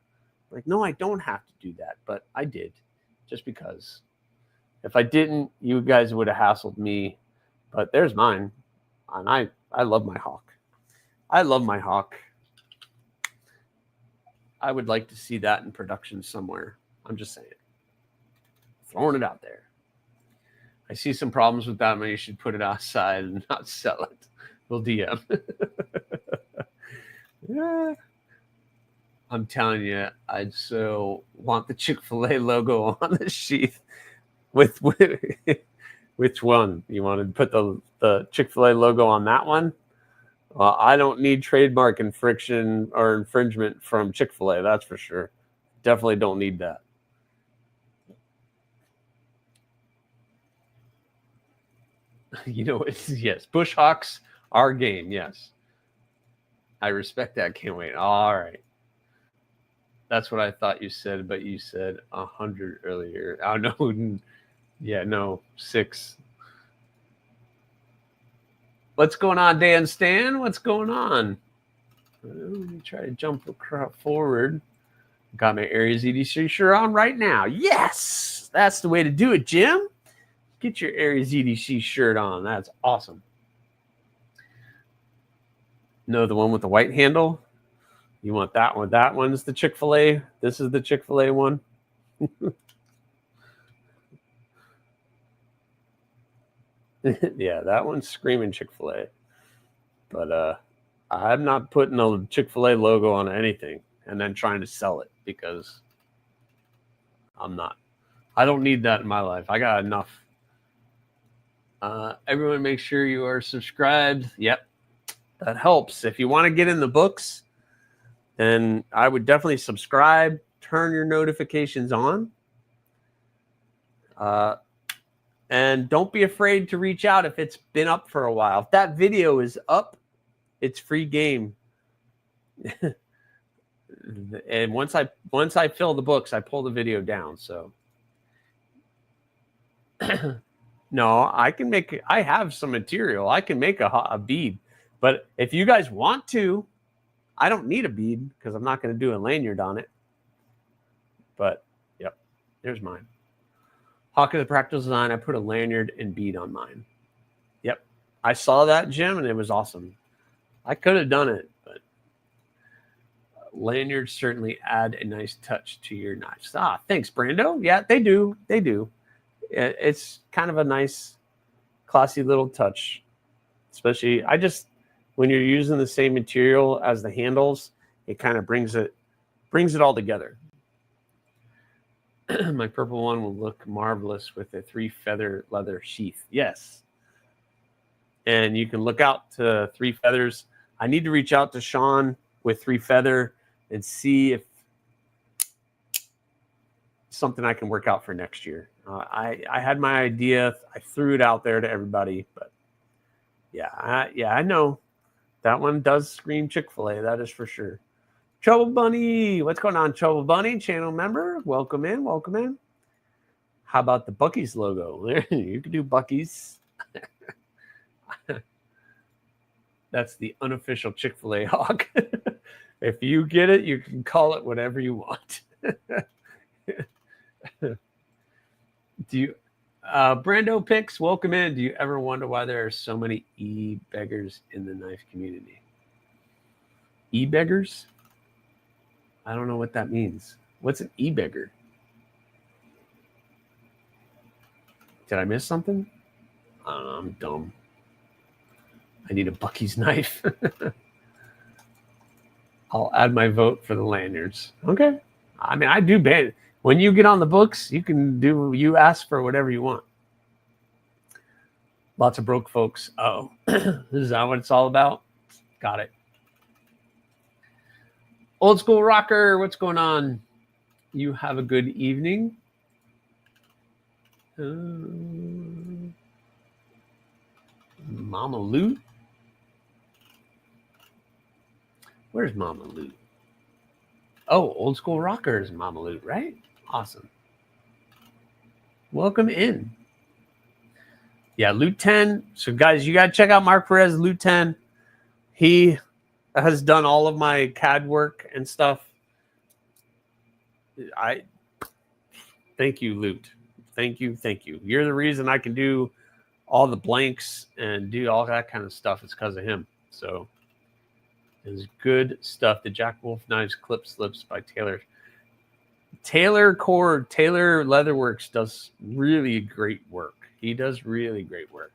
Like, no, I don't have to do that, but I did just because. If I didn't, you guys would have hassled me, but there's mine. And I love my Hawk. I love my Hawk. I would like to see that in production somewhere. I'm just saying. Throwing it out there. I see some problems with that. Maybe you should put it outside and not sell it. We'll DM. Yeah. I'm telling you, I so want the Chick-fil-A logo on the sheath. With which one? You want to put the Chick-fil-A logo on that one? Well, I don't need trademark infringement from Chick-fil-A, that's for sure. Definitely don't need that. You know, yes, Bush Hawks are game, yes. I respect that. Can't wait. All right. That's what I thought you said, but you said 100 earlier. Oh, no. Yeah, no, 6. What's going on, Dan Stan? What's going on? Let me try to jump forward. Got my AriesEDC shirt on right now. Yes! That's the way to do it, Jim. Get your AriesEDC shirt on. That's awesome. No, the one with the white handle? You want that one? That one's the Chick-fil-A. This is the Chick-fil-A one. Yeah, that one's screaming Chick-fil-A. But I'm not putting a Chick-fil-A logo on anything and then trying to sell it because I'm not. I don't need that in my life. I got enough. Everyone make sure you are subscribed. Yep, that helps. If you want to get in the books, then I would definitely subscribe. Turn your notifications on. And don't be afraid to reach out if it's been up for a while. If that video is up, it's free game. And once I fill the books, I pull the video down. So no, I have some material. I can make a bead. But if you guys want to, I don't need a bead because I'm not going to do a lanyard on it. But yep, there's mine. Hawk of the Practical Design. I put a lanyard and bead on mine. Yep, I saw that, Jim, and it was awesome. I could have done it, but lanyards certainly add a nice touch to your knives. Ah, thanks, Brando. Yeah, they do. They do. It's kind of a nice, classy little touch. Especially, when you're using the same material as the handles, it kind of brings it all together. My purple one will look marvelous with a 3-feather leather sheath. Yes. And you can look out to 3 feathers. I need to reach out to Sean with 3-feather and see if something I can work out for next year. I had my idea. I threw it out there to everybody, but I know that one does scream Chick-fil-A. That is for sure. Trouble Bunny, what's going on, Trouble Bunny? Channel member, welcome in, welcome in. How about the Buc-ee's logo? You can do Buc-ee's. That's the unofficial Chick-fil-A hawk. If you get it, you can call it whatever you want. Do you, Brando Picks, welcome in. Do you ever wonder why there are so many e-beggars in the knife community? E-beggars? I don't know what that means. What's an e-beggar? Did I miss something? I don't know, I'm dumb. I need a Buc-ee's knife. I'll add my vote for the lanyards. Okay. I mean, I do ban. When you get on the books, you ask for whatever you want. Lots of broke folks. Oh, is that what it's all about? Got it. Old School Rocker, what's going on? You have a good evening. Mama Loot. Where's Mama Loot? Oh, Old School Rocker is Mama Loot, right? Awesome. Welcome in. Yeah, Loot 10. So, guys, you got to check out Mark Perez, Loot 10. He has done all of my CAD work and stuff. Thank you, Loot. Thank you. You're the reason I can do all the blanks and do all that kind of stuff. It's because of him. So it's good stuff. The Jack Wolf Knives Clip Slips by Taylor. Taylor Leatherworks does really great work. He does really great work.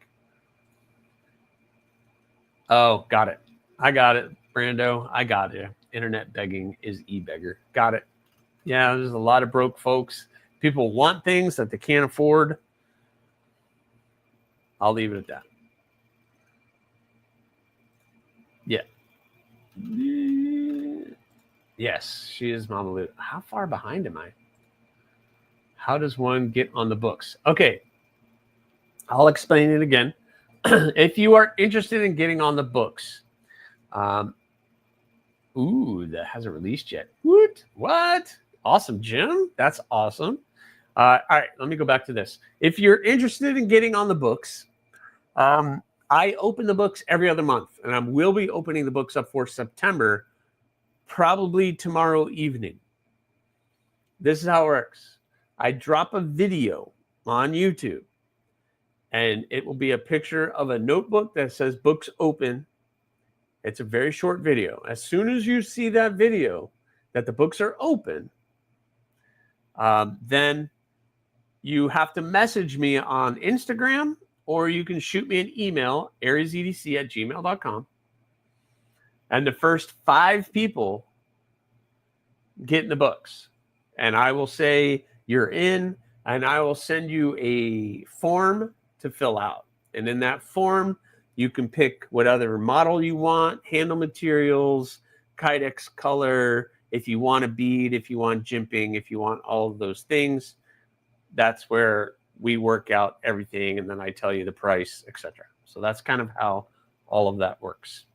Oh, got it. I got it, Brando. I got it. Internet begging is e-beggar. Got it. Yeah, there's a lot of broke folks. People want things that they can't afford. I'll leave it at that. Yeah. Yes, she is Mama Lou. How far behind am I? How does one get on the books? Okay. I'll explain it again. If you are interested in getting on the books, that hasn't released yet. What? Awesome, Jim. That's awesome. All right, let me go back to this. If you're interested in getting on the books, I open the books every other month, and I will be opening the books up for September, probably tomorrow evening. This is how it works. I drop a video on YouTube, and it will be a picture of a notebook that says books open. It's a very short video. As soon as you see that video that the books are open, then you have to message me on Instagram, or you can shoot me an email, AriesEDC@gmail.com. And the first 5 people get in the books. And I will say you're in, and I will send you a form to fill out. And in that form, you can pick what other model you want, handle materials, Kydex color, if you want a bead, if you want jimping, if you want all of those things. That's where we work out everything, and then I tell you the price, etc. So that's kind of how all of that works.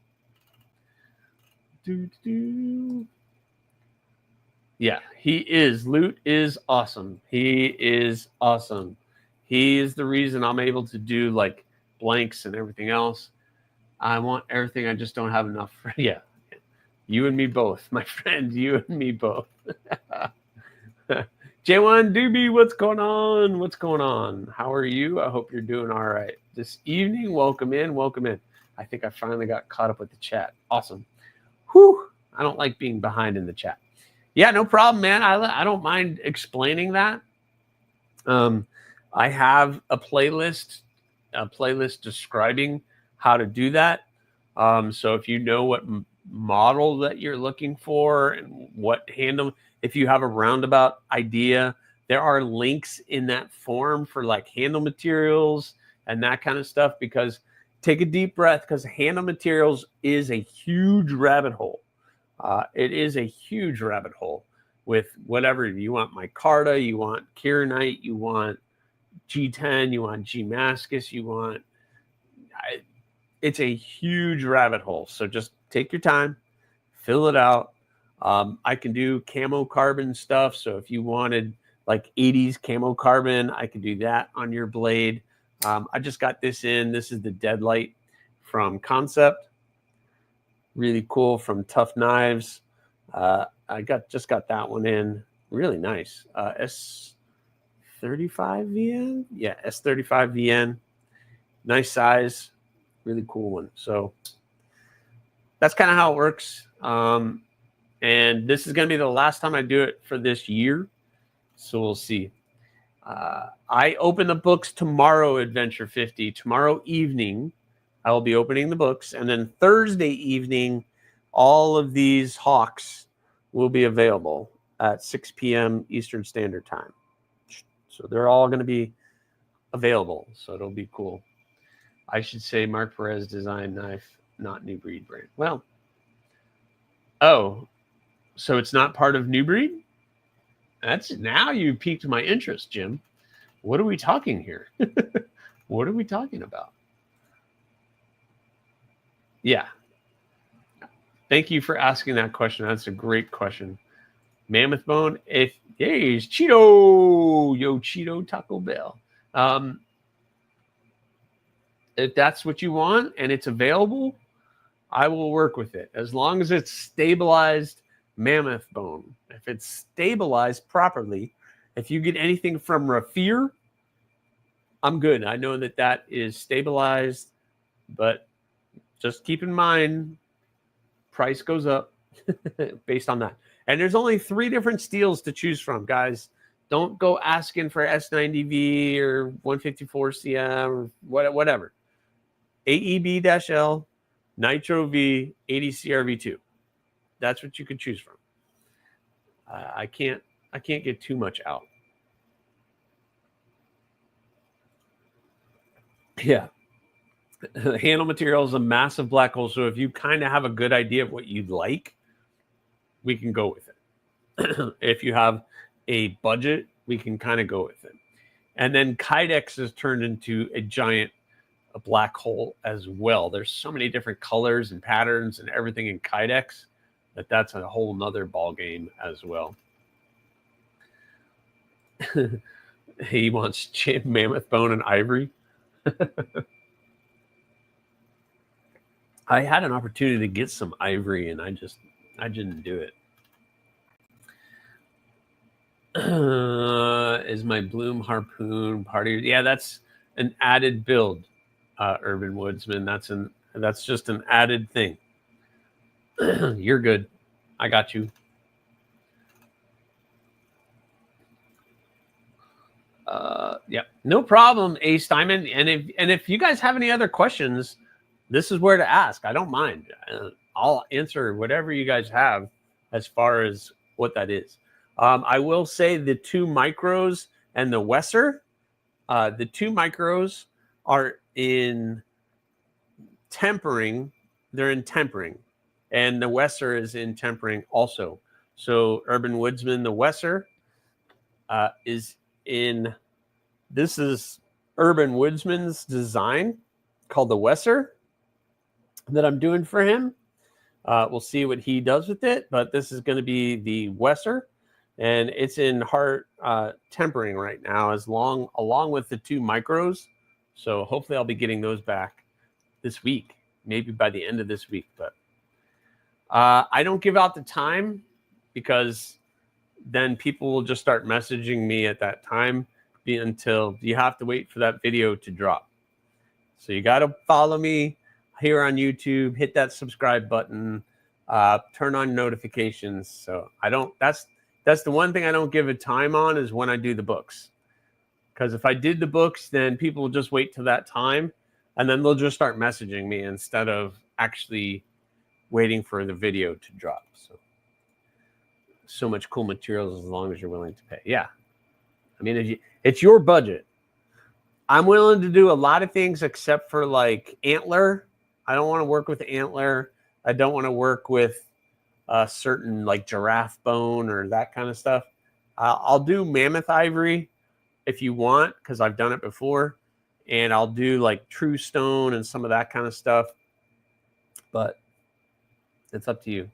Yeah, Loot is awesome. He is awesome. He is the reason I'm able to do like blanks and everything else. I want everything. I just don't have enough. Yeah. You and me both, my friend. You and me both. J1 Doobie, what's going on? What's going on? How are you? I hope you're doing all right this evening. Welcome in. Welcome in. I think I finally got caught up with the chat. Awesome. Whew. I don't like being behind in the chat. Yeah, no problem, man. I don't mind explaining that. I have a playlist describing how to do that. So if you know what model that you're looking for and what handle, if you have a roundabout idea, there are links in that form for like handle materials and that kind of stuff, because take a deep breath, because handle materials is a huge rabbit hole. It is a huge rabbit hole with whatever you want. Micarta, you want Kieranite, you want G10, you want Gmascus, you want. It's a huge rabbit hole. So just take your time, fill it out. I can do camo carbon stuff. So if you wanted like 80s camo carbon, I can do that on your blade. I just got this in. This is the Deadlight from Concept. Really cool, from Tough Knives. I just got that one in. Really nice. S35 VN? Yeah, S35 VN. Nice size. Really cool one. So that's kind of how it works. And this is going to be the last time I do it for this year. So we'll see. I open the books tomorrow, Adventure 50. Tomorrow evening, I will be opening the books. And then Thursday evening, all of these hawks will be available at 6 p.m. Eastern Standard Time. So they're all going to be available. So it'll be cool. I should say Mark Perez design knife, not New Breed brand. Well, oh, so it's not part of New Breed? That's now you piqued my interest, Jim. What are we talking here? What are we talking about? Yeah. Thank you for asking that question. That's a great question. Mammoth Bone. Hey, it's Cheeto. Yo, Cheeto Taco Bell. If that's what you want and it's available, I will work with it. As long as it's stabilized mammoth bone. If it's stabilized properly, if you get anything from Rafir, I'm good. I know that that is stabilized, but just keep in mind, price goes up based on that. And there's only 3 different steels to choose from, guys. Don't go asking for S90V or 154CM or whatever. AEB-L, Nitro V, 80CRV2. That's what you can choose from. I can't get too much out. Yeah. The handle material is a massive black hole. So if you kind of have a good idea of what you'd like, we can go with it. If you have a budget, we can kind of go with it. And then Kydex has turned into a black hole as well. There's so many different colors and patterns and everything in Kydex that's a whole nother ball game as well. He wants mammoth bone and ivory. I had an opportunity to get some ivory and I didn't do it. Is my Bloom harpoon party? Yeah, that's an added build, Urban Woodsman. That's just an added thing. You're good. I got you. Yeah, no problem, Ace Diamond. And if you guys have any other questions, this is where to ask. I don't mind. I'll answer whatever you guys have as far as what that is. I will say the 2 micros and the Wesser. The 2 micros are in tempering. They're in tempering. And the Wesser is in tempering also. So Urban Woodsman, the Wesser is in. This is Urban Woodsman's design called the Wesser that I'm doing for him. We'll see what he does with it, but this is going to be the Wesser, and it's in heart tempering right now, along with the 2 micros. So hopefully I'll be getting those back this week, maybe by the end of this week. But I don't give out the time because then people will just start messaging me at that time until you have to wait for that video to drop. So you got to follow me here on YouTube, hit that subscribe button, turn on notifications. So I don't, that's the one thing I don't give a time on, is when I do the books. Because if I did the books, then people will just wait till that time, and then they'll just start messaging me instead of actually waiting for the video to drop. So much cool materials as long as you're willing to pay. Yeah. I mean, it's your budget. I'm willing to do a lot of things except for like antler. I don't want to work with antler. I don't want to work with certain like giraffe bone or that kind of stuff. I'll do mammoth ivory if you want, because I've done it before. And I'll do like true stone and some of that kind of stuff. But it's up to you.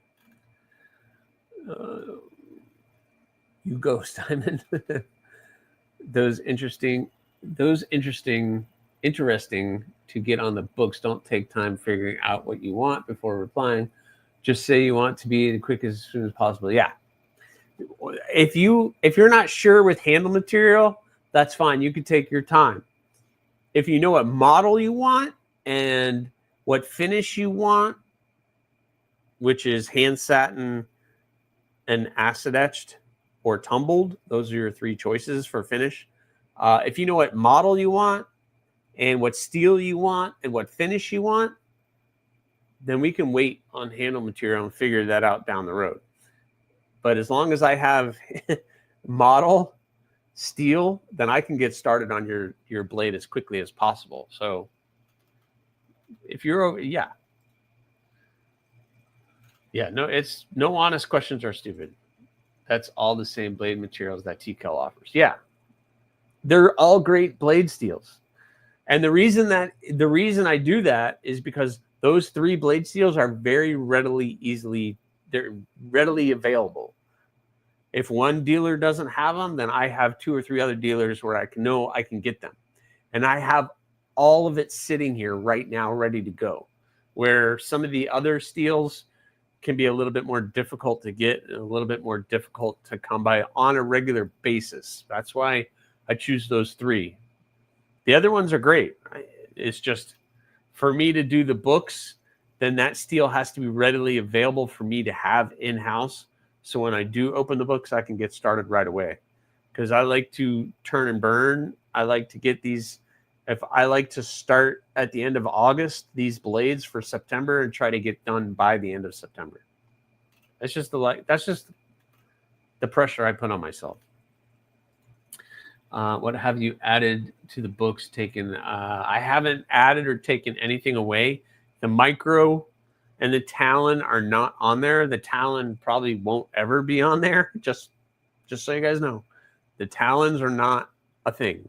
You go, Simon. Those interesting to get on the books. Don't take time figuring out what you want before replying. Just say you want to be the quickest as soon as possible. Yeah. If you're not sure with handle material, that's fine. You can take your time. If you know what model you want and what finish you want, which is hand satin and acid etched or tumbled, those are your three choices for finish. If you know what model you want and what steel you want and what finish you want, then we can wait on handle material and figure that out down the road. But as long as I have model, steel, then I can get started on your blade as quickly as possible. So if you're over, yeah, no honest questions are stupid. That's all the same blade materials that TKL offers. Yeah. They're all great blade steels. And the reason I do that is because those three blade steels are very they're readily available. If one dealer doesn't have them, then I have 2 or 3 other dealers where I can get them. And I have all of it sitting here right now ready to go. Where some of the other steels can be a little bit more difficult to get, and a little bit more difficult to come by on a regular basis. That's why I choose those 3. The other ones are great. It's just for me to do the books, then that steel has to be readily available for me to have in-house. So when I do open the books, I can get started right away. Because I like to turn and burn. I like to get these. If I like to start at the end of August, these blades for September, and try to get done by the end of September. That's just the pressure I put on myself. What have you added to the books taken? I haven't added or taken anything away. The micro and the Talon are not on there. The Talon probably won't ever be on there. Just so you guys know, the Talons are not a thing.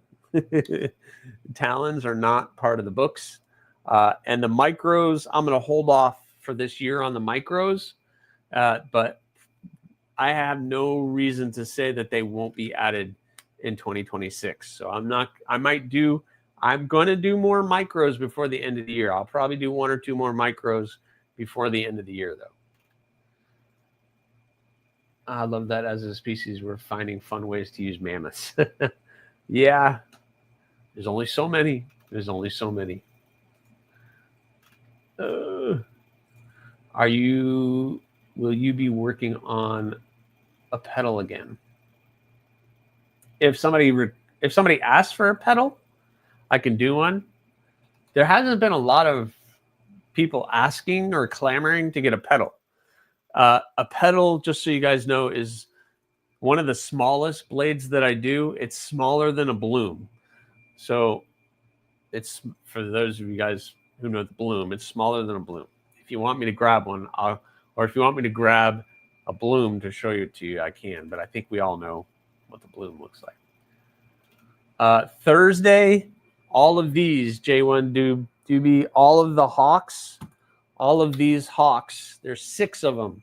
Talons are not part of the books. And the micros, I'm going to hold off for this year on the micros. But I have no reason to say that they won't be added in 2026. So I'm going to do more micros before the end of the year. I'll probably do 1 or 2 more micros before the end of the year, though. I love that as a species, we're finding fun ways to use mammoths. Yeah. There's only so many. Will you be working on a pedal again? If somebody asks for a pedal, I can do one. There hasn't been a lot of people asking or clamoring to get a pedal. A pedal, just so you guys know, is one of the smallest blades that I do. It's smaller than a bloom. So it's, for those of you guys who know the bloom, it's smaller than a bloom. If you want me to grab one, or if you want me to grab a bloom to show it to you, I can. But I think we all know what the bloom looks like. Thursday, all of these, J1 Doobie, all of the hawks, all of these hawks, there's 6 of them.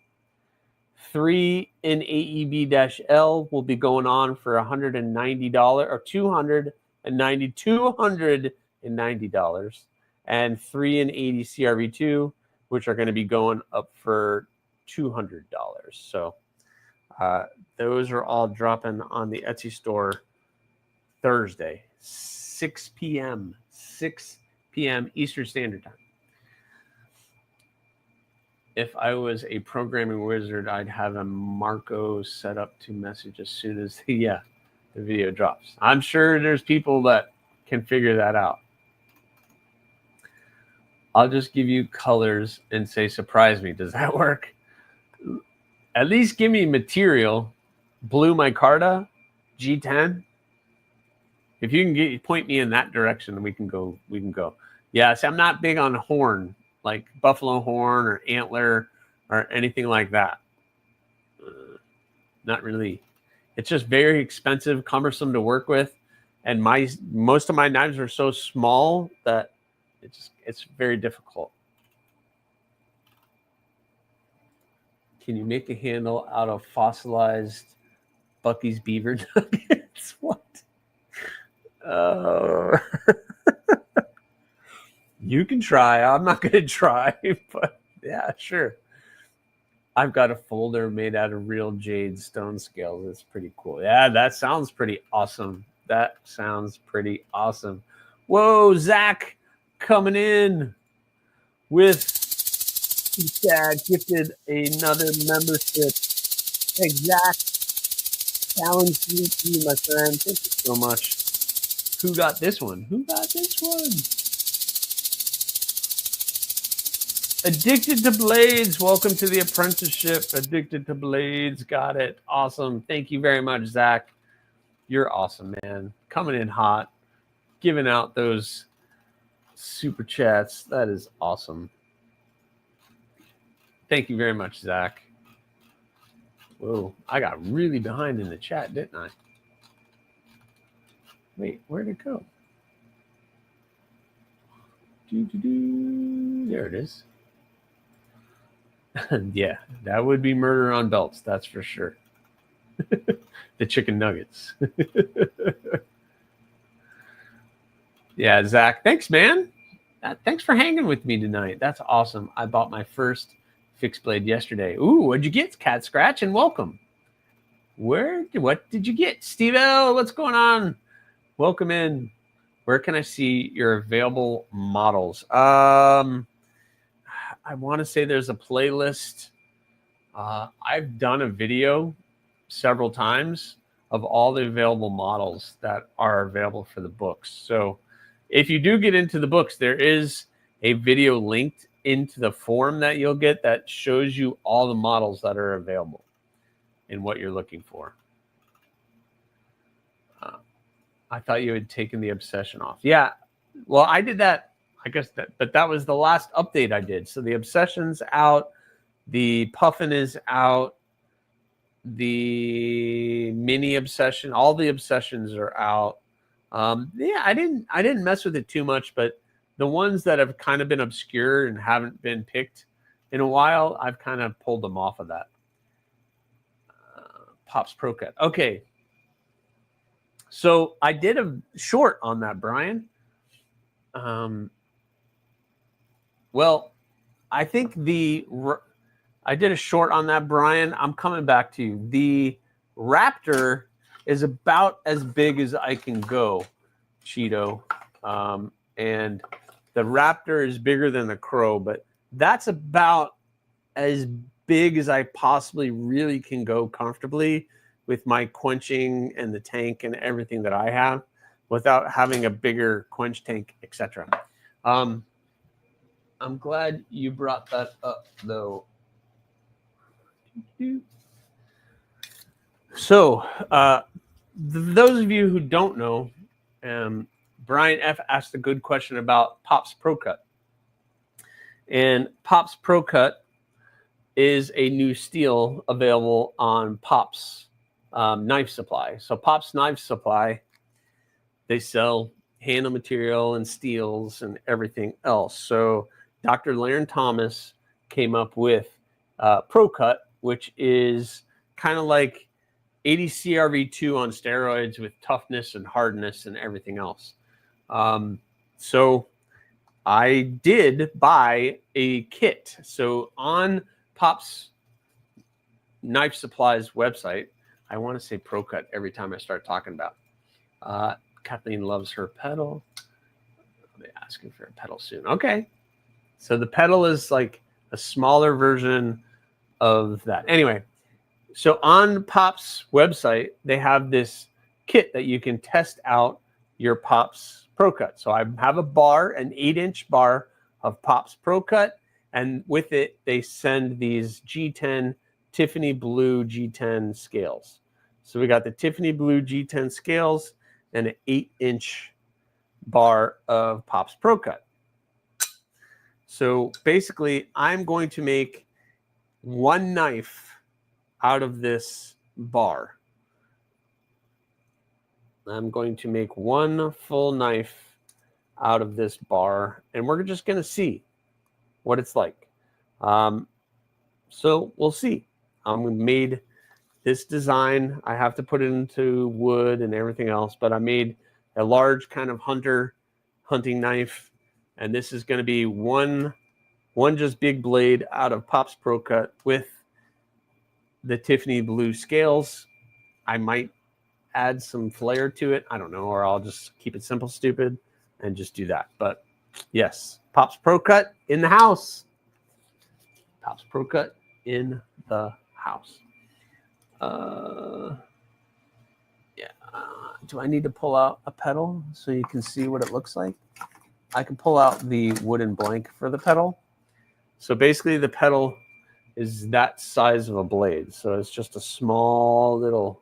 3 in AEB-L will be going on for $190 or $290, and 3 in 80 CRV2, which are going to be going up for $200. So Those are all dropping on the Etsy store Thursday, 6 p.m. 6 p.m. Eastern Standard Time. If I was a programming wizard, I'd have a Marco set up to message as soon as the video drops. I'm sure there's people that can figure that out. I'll just give you colors and say, surprise me. Does that work? At least give me material. Blue micarta, G10. If you can point me in that direction, we can go. Yeah, see, I'm not big on horn, like buffalo horn or antler or anything like that. Not really. It's just very expensive, cumbersome to work with. And most of my knives are so small that it's very difficult. Can you make a handle out of fossilized Bucky's beaver nuggets? What? You can try. I'm not going to try, but yeah, sure. I've got a folder made out of real jade stone scales. It's pretty cool. Yeah, that sounds pretty awesome. Whoa, Zach coming in with Dad gifted another membership. Hey, Zach, challenge to you, my friend. Thank you so much. Who got this one? Addicted to Blades. Welcome to the apprenticeship. Addicted to Blades. Got it. Awesome. Thank you very much, Zach. You're awesome, man. Coming in hot. Giving out those super chats. That is awesome. Thank you very much, Zach. Whoa, I got really behind in the chat, didn't I? Wait, where'd it go? There it is. Yeah, that would be murder on belts, that's for sure. The chicken nuggets. Yeah, Zach, thanks, man. Thanks for hanging with me tonight. That's awesome. I bought my first fixed blade yesterday. Ooh, what'd you get, Cat Scratch? And welcome. What did you get? Steve L, what's going on? Welcome in. Where can I see your available models? I want to say there's a playlist. I've done a video several times of all the available models that are available for the books. So if you do get into the books, there is a video linked into the form that you'll get that shows you all the models that are available and what you're looking for. I thought you had taken the obsession off. Yeah, well, I did that. I guess but that was the last update I did. So the obsession's out, the puffin is out, the mini obsession, all the obsessions are out. Yeah, I didn't mess with it too much, but the ones that have kind of been obscure and haven't been picked in a while, I've kind of pulled them off of that. Pops Pro Cut. Okay. So I did a short on that, Brian. Well, I think I did a short on that, Brian. I'm coming back to you. The Raptor is about as big as I can go, Cheeto. And the Raptor is bigger than the Crow, but that's about as big as I possibly really can go comfortably with my quenching and the tank and everything that I have without having a bigger quench tank, etc. I'm glad you brought that up, though. So, those of you who don't know, Brian F. asked a good question about Pops Pro Cut. And Pops Pro Cut is a new steel available on Pops Knife Supply. So Pops Knife Supply, they sell handle material and steels and everything else. So Dr. Laren Thomas came up with Pro Cut, which is kind of like 80 CRV2 on steroids with toughness and hardness and everything else. So I did buy a kit. So on Pops knife supplies website. I want to say ProCut every time I start talking about. Kathleen loves her pedal. I'll be asking for a pedal soon. Okay. So the pedal is like a smaller version of that. Anyway, so on Pop's website, they have this kit that you can test out your Pop's ProCut. So I have a bar, an 8-inch bar of Pop's ProCut, and with it, they send these G10 Tiffany Blue G10 scales. So we got the Tiffany Blue G10 scales and an 8-inch bar of Pop's ProCut. So basically, I'm going to make one knife out of this bar. I'm going to make one full knife out of this bar, and we're just going to see what it's like. So we'll see. We made this design. I have to put it into wood and everything else, but I made a large kind of hunting knife, and this is going to be one just big blade out of Pop's ProCut with the Tiffany Blue scales. I might add some flair to it. I don't know, or I'll just keep it simple, stupid, and just do that. But yes, Pop's ProCut in the house. Pop's ProCut in the house. Do I need to pull out a pedal so you can see what it looks like? I can pull out the wooden blank for the pedal. So basically the pedal is that size of a blade. So it's just a small little,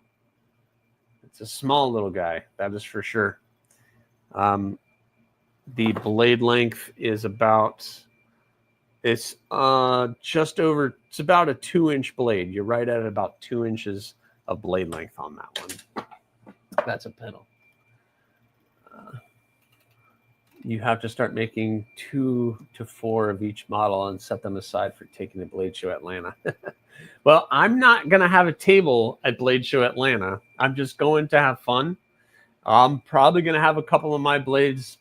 guy. That is for sure. The blade length is about, it's just over, it's about a 2-inch blade. You're right at about 2 inches of blade length on that one. That's a pedal. You have to start making 2 to 4 of each model and set them aside for taking the Blade Show Atlanta. Well, I'm not going to have a table at Blade Show Atlanta. I'm just going to have fun. I'm probably going to have a couple of my blades,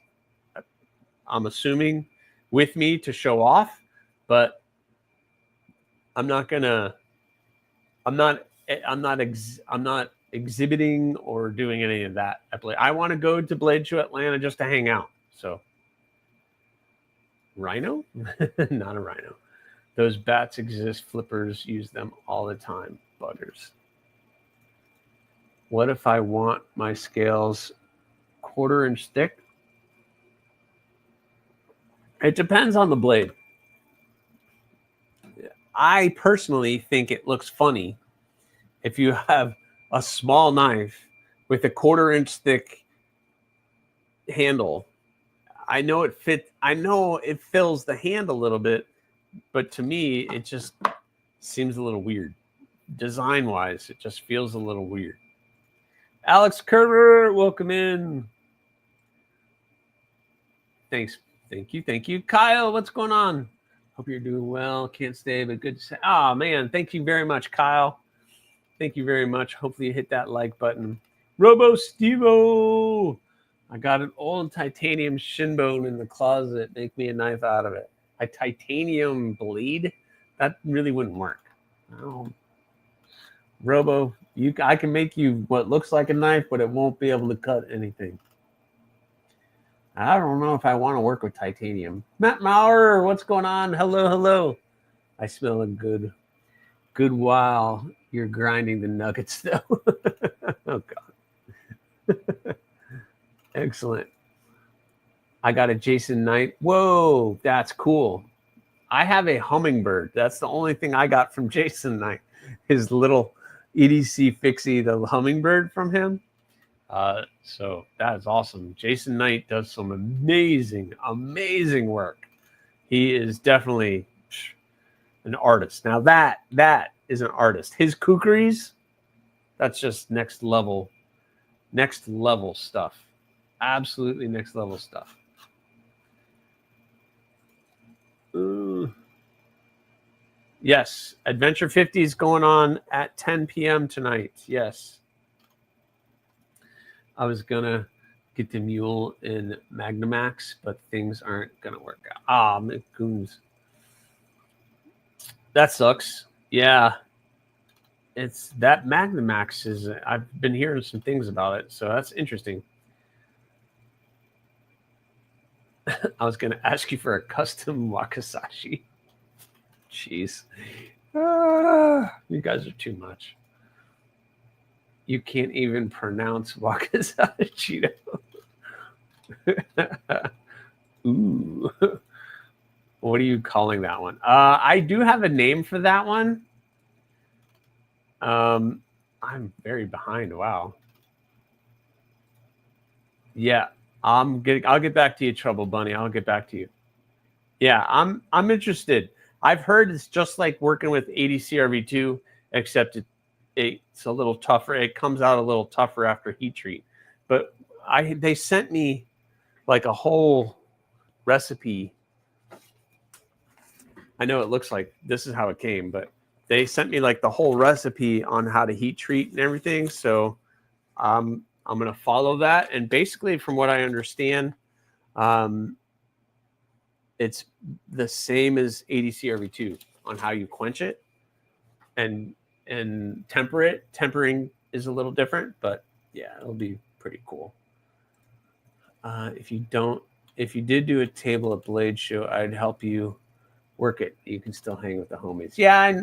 I'm assuming, with me to show off, but I'm not exhibiting or doing any of that at Blade. I want to go to Blade Show Atlanta just to hang out. So, rhino? Not a rhino. Those bats exist. Flippers use them all the time. Buggers. What if I want my scales 1/4 inch thick? It depends on the blade. I personally think it looks funny if you have a small knife with a 1/4 inch thick handle. I know it fits. I know it fills the hand a little bit, but to me, it just seems a little weird. Design-wise, it just feels a little weird. Alex Kerber, welcome in. Thanks. Thank you. Kyle, what's going on? Hope you're doing well. Can't stay, but good to say. Oh, man, thank you very much, Kyle. Thank you very much. Hopefully you hit that like button. Robo Stevo. I got an old titanium shin bone in the closet. Make me a knife out of it. A titanium blade? That really wouldn't work. Robo, I can make you what looks like a knife, but it won't be able to cut anything. I don't know if I want to work with titanium. Matt Maurer, what's going on? Hello. I smell a good while you're grinding the nuggets, though. Oh, God. Excellent. I got a Jason Knight. Whoa, that's cool. I have a hummingbird. That's the only thing I got from Jason Knight. His little EDC Fixie, the hummingbird from him. So that is awesome. Jason Knight does some amazing work. He is definitely an artist. Now that is an artist. His kookeries, that's just next level stuff. Absolutely next level stuff. Yes, Adventure 50 is going on at 10 p.m. tonight. Yes. I was going to get the Mule in Magnamax, but things aren't going to work out. Ah, McCoons. That sucks. Yeah. it's that Magnamax is. I've been hearing some things about it, so that's interesting. I was going to ask you for a custom Wakasashi. Jeez. You guys are too much. You can't even pronounce Wakasashi. Ooh. What are you calling that one? I do have a name for that one. I'm very behind. Wow. Yeah, I'll get back to you, Trouble Bunny. I'll get back to you. Yeah, I'm interested. I've heard it's just like working with ADCRV2, except it's a little tougher. It comes out a little tougher after heat treat. But they sent me like a whole recipe. I know it looks like this is how it came, but they sent me like the whole recipe on how to heat treat and everything. So I'm going to follow that. And basically, from what I understand, it's the same as ADCRV2 on how you quench it and temper it. Tempering is a little different, but yeah, it'll be pretty cool. If you did do a table at Blade Show, I'd help you work it. You can still hang with the homies. Yeah,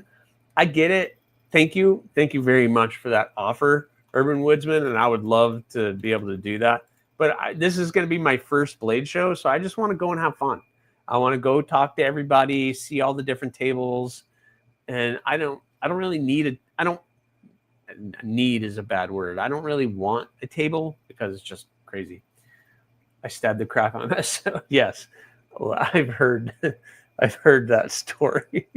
I get it. Thank you very much for that offer, Urban Woodsman, and I would love to be able to do that. But this is going to be my first Blade Show, so I just want to go and have fun. I want to go talk to everybody, see all the different tables, and I don't really need need is a bad word. I don't really want a table because it's just crazy. I stabbed the crap out of myself. Yes, well, I've heard that story.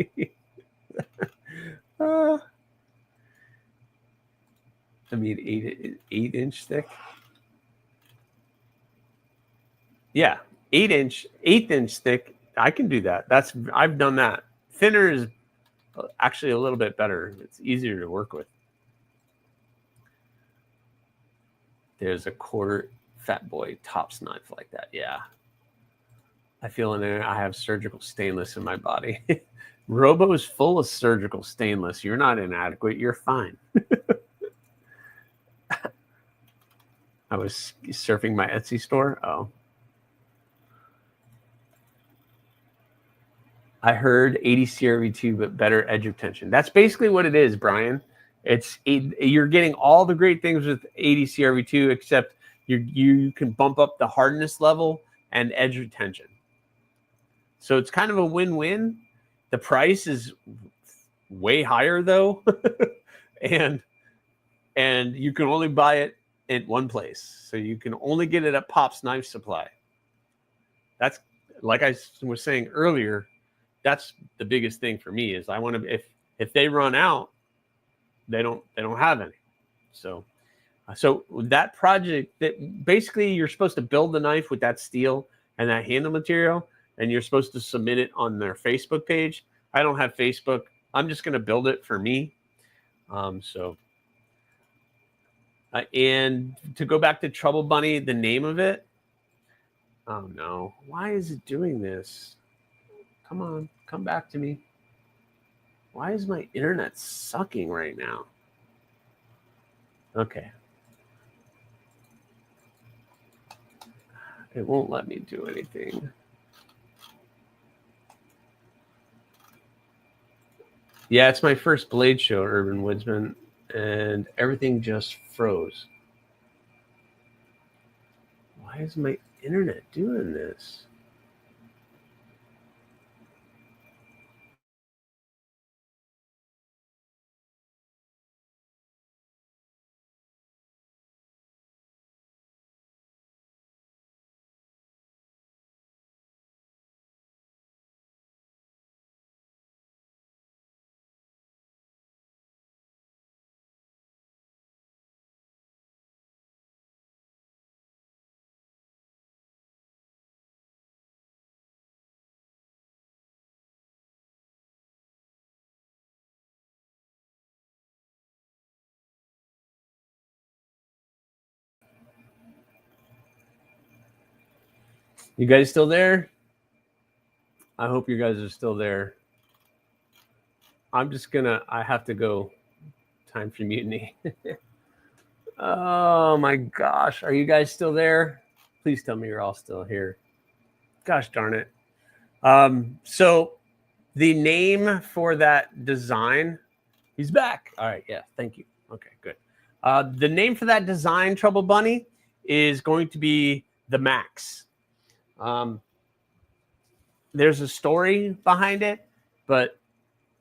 I mean, 8-inch thick. Yeah, 8-inch thick. I can do that. I've done that. Thinner is actually a little bit better. It's easier to work with. There's a quarter fat boy tops knife like that. Yeah. I feel in there. I have surgical stainless in my body. Robo is full of surgical stainless. You're not inadequate. You're fine. I was surfing my Etsy store. Oh. I heard ADCRV2, but better edge retention. That's basically what it is, Brian. You're getting all the great things with ADCRV2, except you can bump up the hardness level and edge retention. So it's kind of a win-win. The price is way higher though, and you can only buy it in one place. So you can only get it at Pop's Knife Supply. That's like I was saying earlier. That's the biggest thing for me is I want to if they run out, they don't have any. So that project that basically you're supposed to build the knife with that steel and that handle material, and you're supposed to submit it on their Facebook page. I don't have Facebook. I'm just going to build it for me. And to go back to Trouble Bunny, the name of it. Oh no! Why is it doing this? Come on, come back to me. Why is my internet sucking right now? Okay. It won't let me do anything. Yeah, it's my first Blade Show, Urban Woodsman, and everything just froze. Why is my internet doing this? You guys still there? I hope you guys are still there. I have to go Time for mutiny. Oh my gosh. Are you guys still there? Please tell me you're all still here. Gosh darn it. So the name for that design, he's back. All right. Yeah. Thank you. Okay, good. The name for that design, Trouble Bunny, is going to be the Max. There's a story behind it, but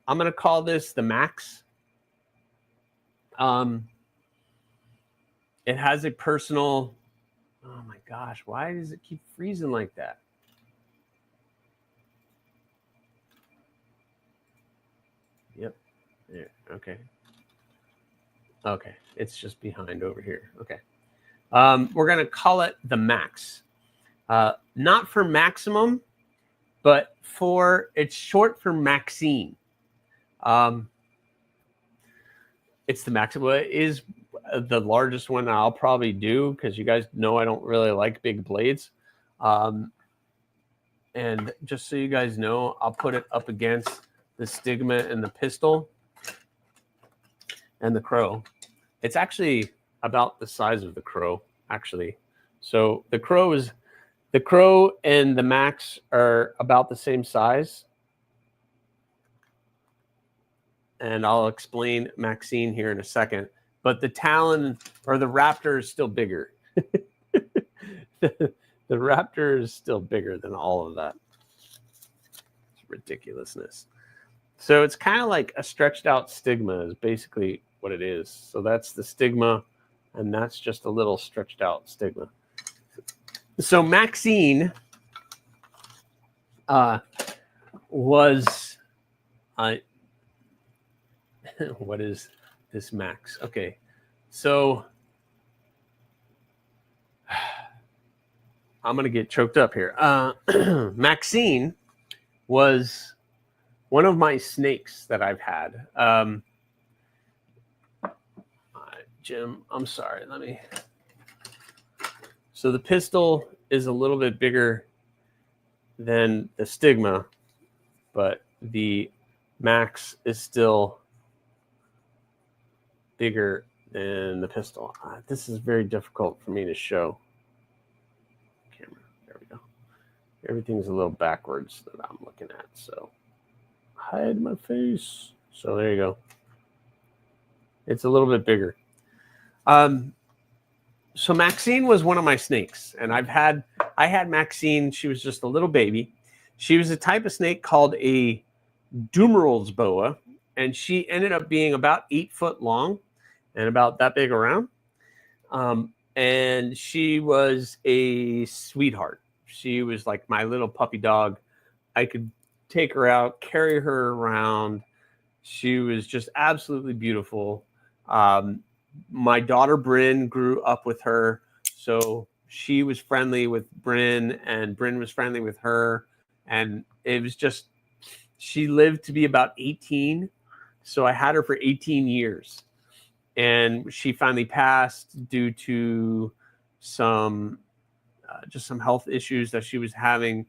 I'm going to call this the Max. It has a personal, oh my gosh, why does it keep freezing like that? Yep. There. Okay. Okay. It's just behind over here. Okay. We're going to call it the Max. Not for maximum, but it's short for Maxine. It's the maximum. It is the largest one I'll probably do because you guys know I don't really like big blades. And just so you guys know, I'll put it up against the Stigma and the pistol and the Crow. It's actually about the size of the Crow, actually. So the Crow and the Max are about the same size. And I'll explain Maxine here in a second. But the Talon or the Raptor is still bigger. The Raptor is still bigger than all of that. It's ridiculousness. So it's kind of like a stretched out Stigma is basically what it is. So that's the Stigma, and that's just a little stretched out Stigma. So Maxine was... what is this Max? Okay, so I'm gonna get choked up here. Maxine was one of my snakes that I've had. Jim, I'm sorry. So the pistol is a little bit bigger than the Stigma, but the Max is still bigger than the pistol. This is very difficult for me to show. Camera, there we go. Everything's a little backwards that I'm looking at, so hide my face. So there you go. It's a little bit bigger. So Maxine was one of my snakes, and I had Maxine. She was just a little baby. She was a type of snake called a Dumeral's boa, and she ended up being about 8 foot long and about that big around. And she was a sweetheart. She was like my little puppy dog. I could take her out, carry her around. She was just absolutely beautiful. My daughter Bryn grew up with her, so she was friendly with Bryn, and Bryn was friendly with her. And it was just, she lived to be about 18. So I had her for 18 years. And she finally passed due to some health issues that she was having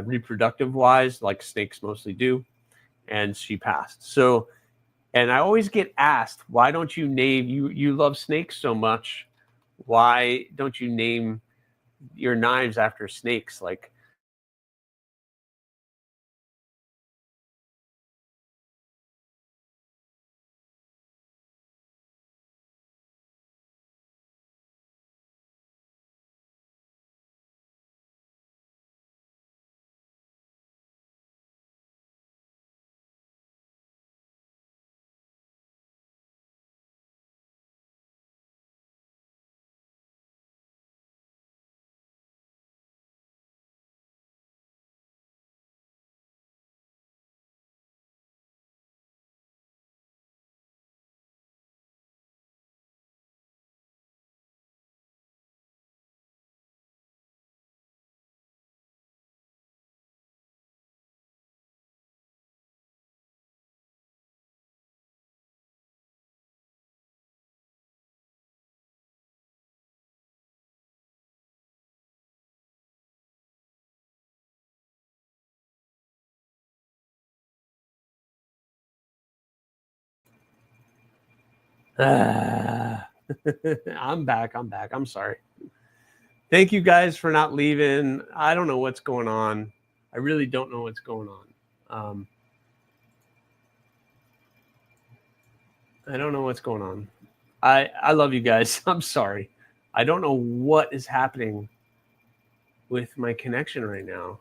reproductive wise, like snakes mostly do. And she passed. So, and I always get asked, why don't you name, you love snakes so much, why don't you name your knives after snakes? Like, I'm back. I'm sorry. Thank you guys for not leaving. I don't know what's going on. I really don't know what's going on. I don't know what's going on. I love you guys. I'm sorry. I don't know what is happening with my connection right now.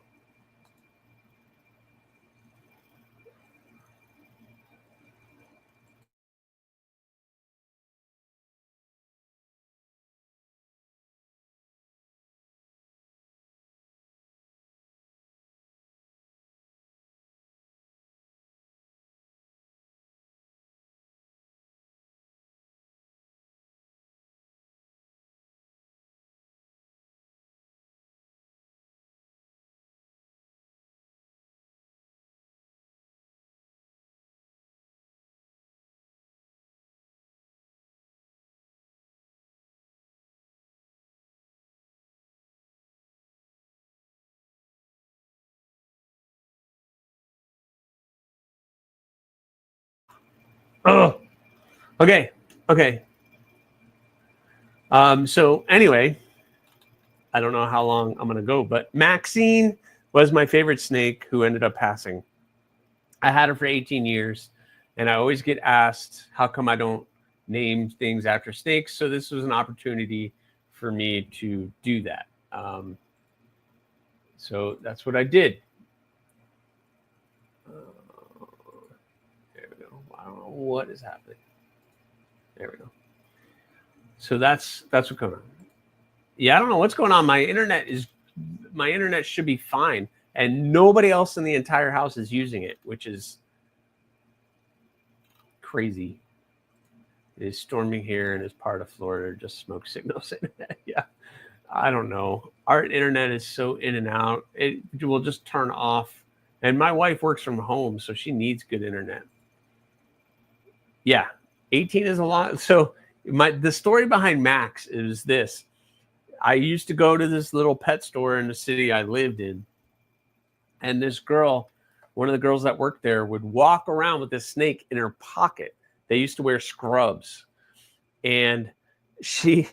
Oh, okay. So anyway, I don't know how long I'm going to go, but Maxine was my favorite snake who ended up passing. I had her for 18 years, and I always get asked, how come I don't name things after snakes? So this was an opportunity for me to do that. So that's what I did. There we go. I don't know what is happening. There we go. So that's what's going on. Yeah, I don't know what's going on. My internet should be fine, and nobody else in the entire house is using it, which is crazy. It is storming here and is part of Florida. Just smoke signals. Yeah, I don't know. Our internet is so in and out. It will just turn off. And my wife works from home, so she needs good internet. Yeah, 18 is a lot. So the story behind Max is this. I used to go to this little pet store in the city I lived in, and this girl, one of the girls that worked there, would walk around with this snake in her pocket. They used to wear scrubs, and she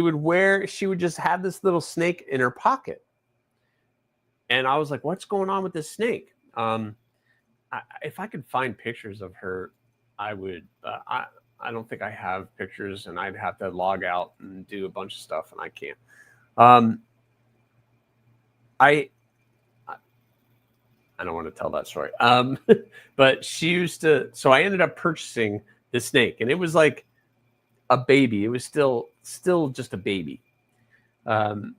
would just have this little snake in her pocket. And I was like, what's going on with this snake? If I could find pictures of her, I would. I don't think I have pictures, and I'd have to log out and do a bunch of stuff, and I can't. I don't want to tell that story. But she used to. So I ended up purchasing the snake, and it was like a baby. It was still just a baby. And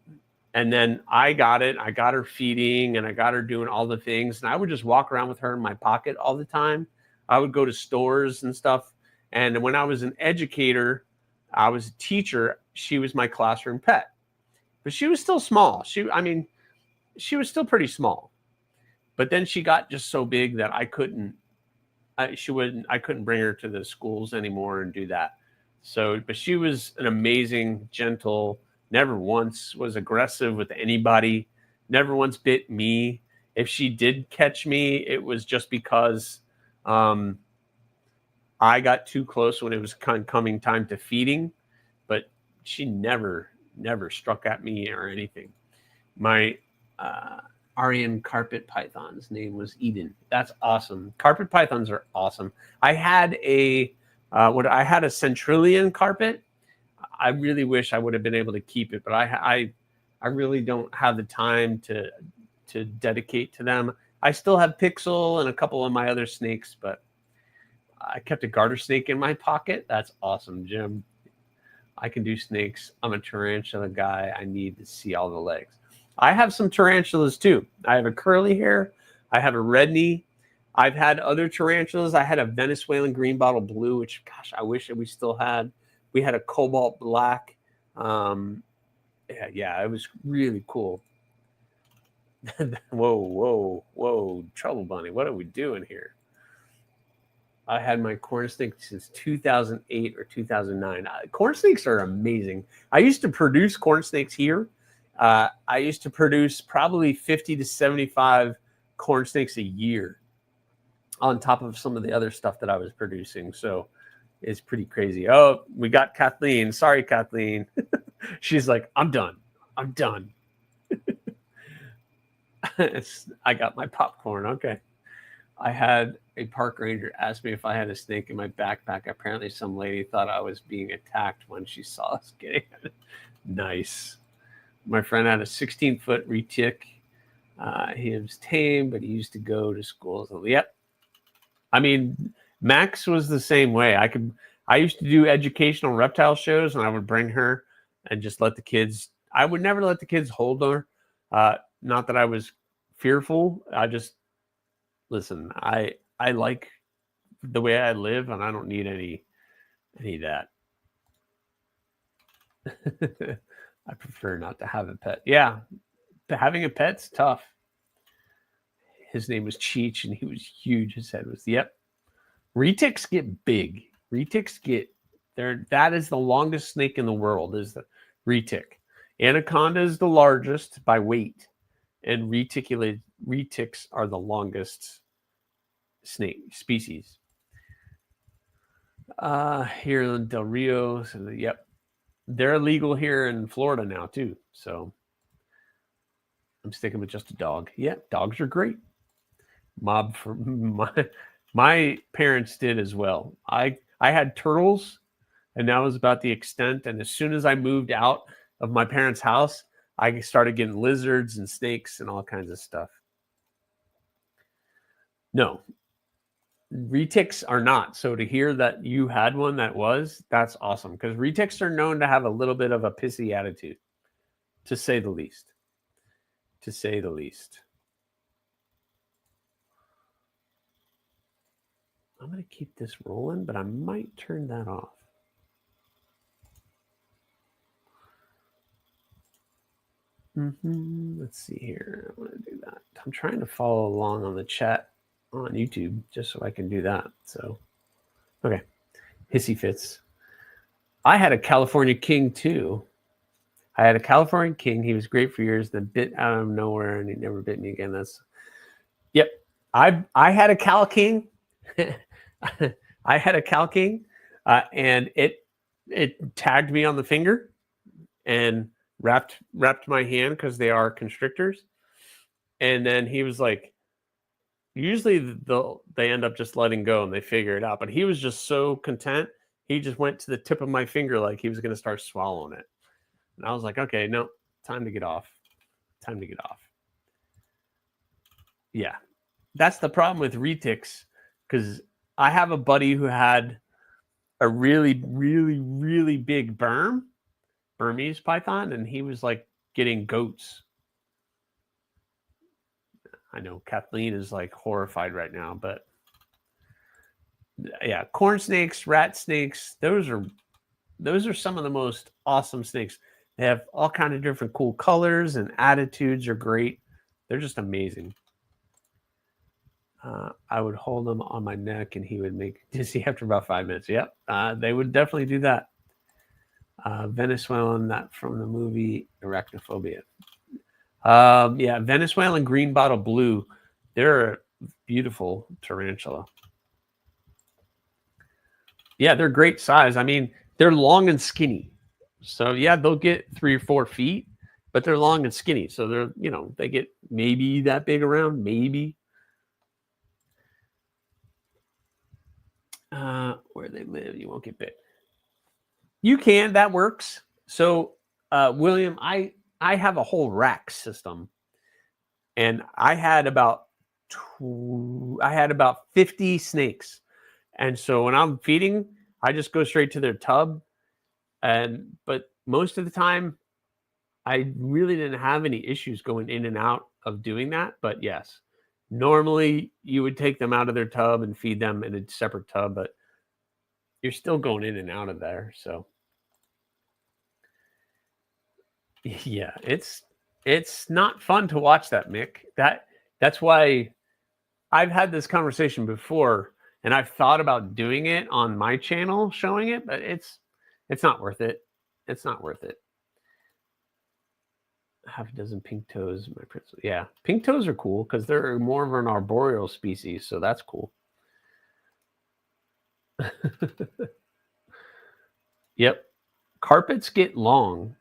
then I got it. I got her feeding, and I got her doing all the things. And I would just walk around with her in my pocket all the time. I would go to stores and stuff. And when I was an educator, I was a teacher. She was my classroom pet, but she was still small. She was still pretty small. But then she got just so big that I couldn't bring her to the schools anymore and do that. So, but she was an amazing, gentle, never once was aggressive with anybody, never once bit me. If she did catch me, it was just because I got too close when it was coming time to feeding, but she never struck at me or anything. My Aryan carpet python's name was Eden. That's awesome. Carpet pythons are awesome. I had a centrillion carpet. I really wish I would have been able to keep it, but I really don't have the time to dedicate to them. I still have Pixel and a couple of my other snakes, but I kept a garter snake in my pocket. That's awesome, Jim. I can do snakes. I'm a tarantula guy. I need to see all the legs. I have some tarantulas too. I have a curly hair. I have a red knee. I've had other tarantulas. I had a Venezuelan green bottle blue, which, gosh, I wish we still had. We had a cobalt black. Yeah, it was really cool. Whoa, Trouble Bunny. What are we doing here? I had my corn snake since 2008 or 2009. Corn snakes are amazing. I used to produce corn snakes here. I used to produce probably 50 to 75 corn snakes a year on top of some of the other stuff that I was producing. So is pretty crazy. Oh, we got Kathleen. Sorry, Kathleen. She's like, I'm done. I'm done. I got my popcorn. Okay. I had a park ranger ask me if I had a snake in my backpack. Apparently, some lady thought I was being attacked when she saw us getting it. Nice. My friend had a 16-foot retic. He was tame, but he used to go to school. So, yep. I mean, Max was the same way. I used to do educational reptile shows, and I would bring her and just let the kids. I would never let the kids hold her. Not that I was fearful. I just listen. I like the way I live, and I don't need any of that. I prefer not to have a pet. Yeah, having a pet's tough. His name was Cheech, and he was huge. His head was, yep. Retics get big. Retics get there. That is the longest snake in the world, is the retic. Anaconda is the largest by weight, and retics are the longest snake species. Here in Del Rio, so yep. They're illegal here in Florida now, too. So I'm sticking with just a dog. Yeah, dogs are great. Mob for my parents did as well. I had turtles, and that was about the extent. And as soon as I moved out of my parents' house, I started getting lizards and snakes and all kinds of stuff. No, retics are not. So to hear that you had one that's awesome, because retics are known to have a little bit of a pissy attitude, to say the least. To say the least. I'm going to keep this rolling, but I might turn that off. Let's see here. I want to do that. I'm trying to follow along on the chat on YouTube just so I can do that. So, okay. Hissy fits. I had a California King too. I had a California King. He was great for years, then bit out of nowhere, and he never bit me again. Yep. I had a Cal King. I had a Cal King, and it tagged me on the finger and wrapped my hand, because they are constrictors. And then he was like, usually they end up just letting go and they figure it out. But he was just so content. He just went to the tip of my finger like he was going to start swallowing it. And I was like, okay, no, time to get off. Time to get off. Yeah. That's the problem with retics, because I have a buddy who had a really, really, really big Burmese python, and he was like getting goats. I know Kathleen is like horrified right now, but yeah, corn snakes, rat snakes, those are some of the most awesome snakes. They have all kinds of different cool colors, and attitudes are great. They're just amazing. I would hold him on my neck, and he would make dizzy after about 5 minutes. Yep, they would definitely do that. Venezuelan, that from the movie Arachnophobia. Yeah, Venezuelan green bottle blue. They're a beautiful tarantula. Yeah, they're great size. I mean, they're long and skinny. So yeah, they'll get 3 or 4 feet, but they're long and skinny. So they're, they get maybe that big around, maybe. Where they live, you won't get bit. You can, that works. So, William, I have a whole rack system, and I had about 50 snakes. And so when I'm feeding, I just go straight to their tub. But most of the time, I really didn't have any issues going in and out of doing that. But yes, normally you would take them out of their tub and feed them in a separate tub, but you're still going in and out of there. So yeah, it's not fun to watch that, Mick. That's why I've had this conversation before, and I've thought about doing it on my channel, showing it, but it's not worth it. It's not worth it. Half a dozen pink toes, my principal. Yeah, pink toes are cool because they're more of an arboreal species, so that's cool. Yep. Carpets get long.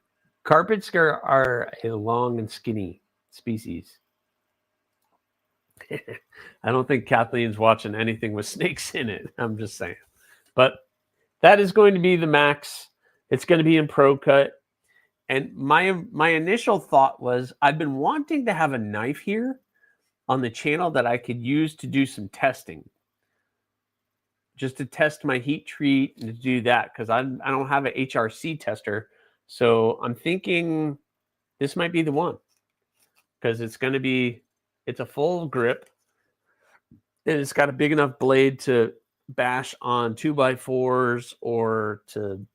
Carpets are a long and skinny species. I don't think Kathleen's watching anything with snakes in it. I'm just saying. But that is going to be the max. It's going to be in Pro Cut. And my initial thought was I've been wanting to have a knife here on the channel that I could use to do some testing. Just to test my heat treat and to do that, because I don't have an HRC tester. So I'm thinking this might be the one, because it's a full grip and it's got a big enough blade to bash on 2x4s or to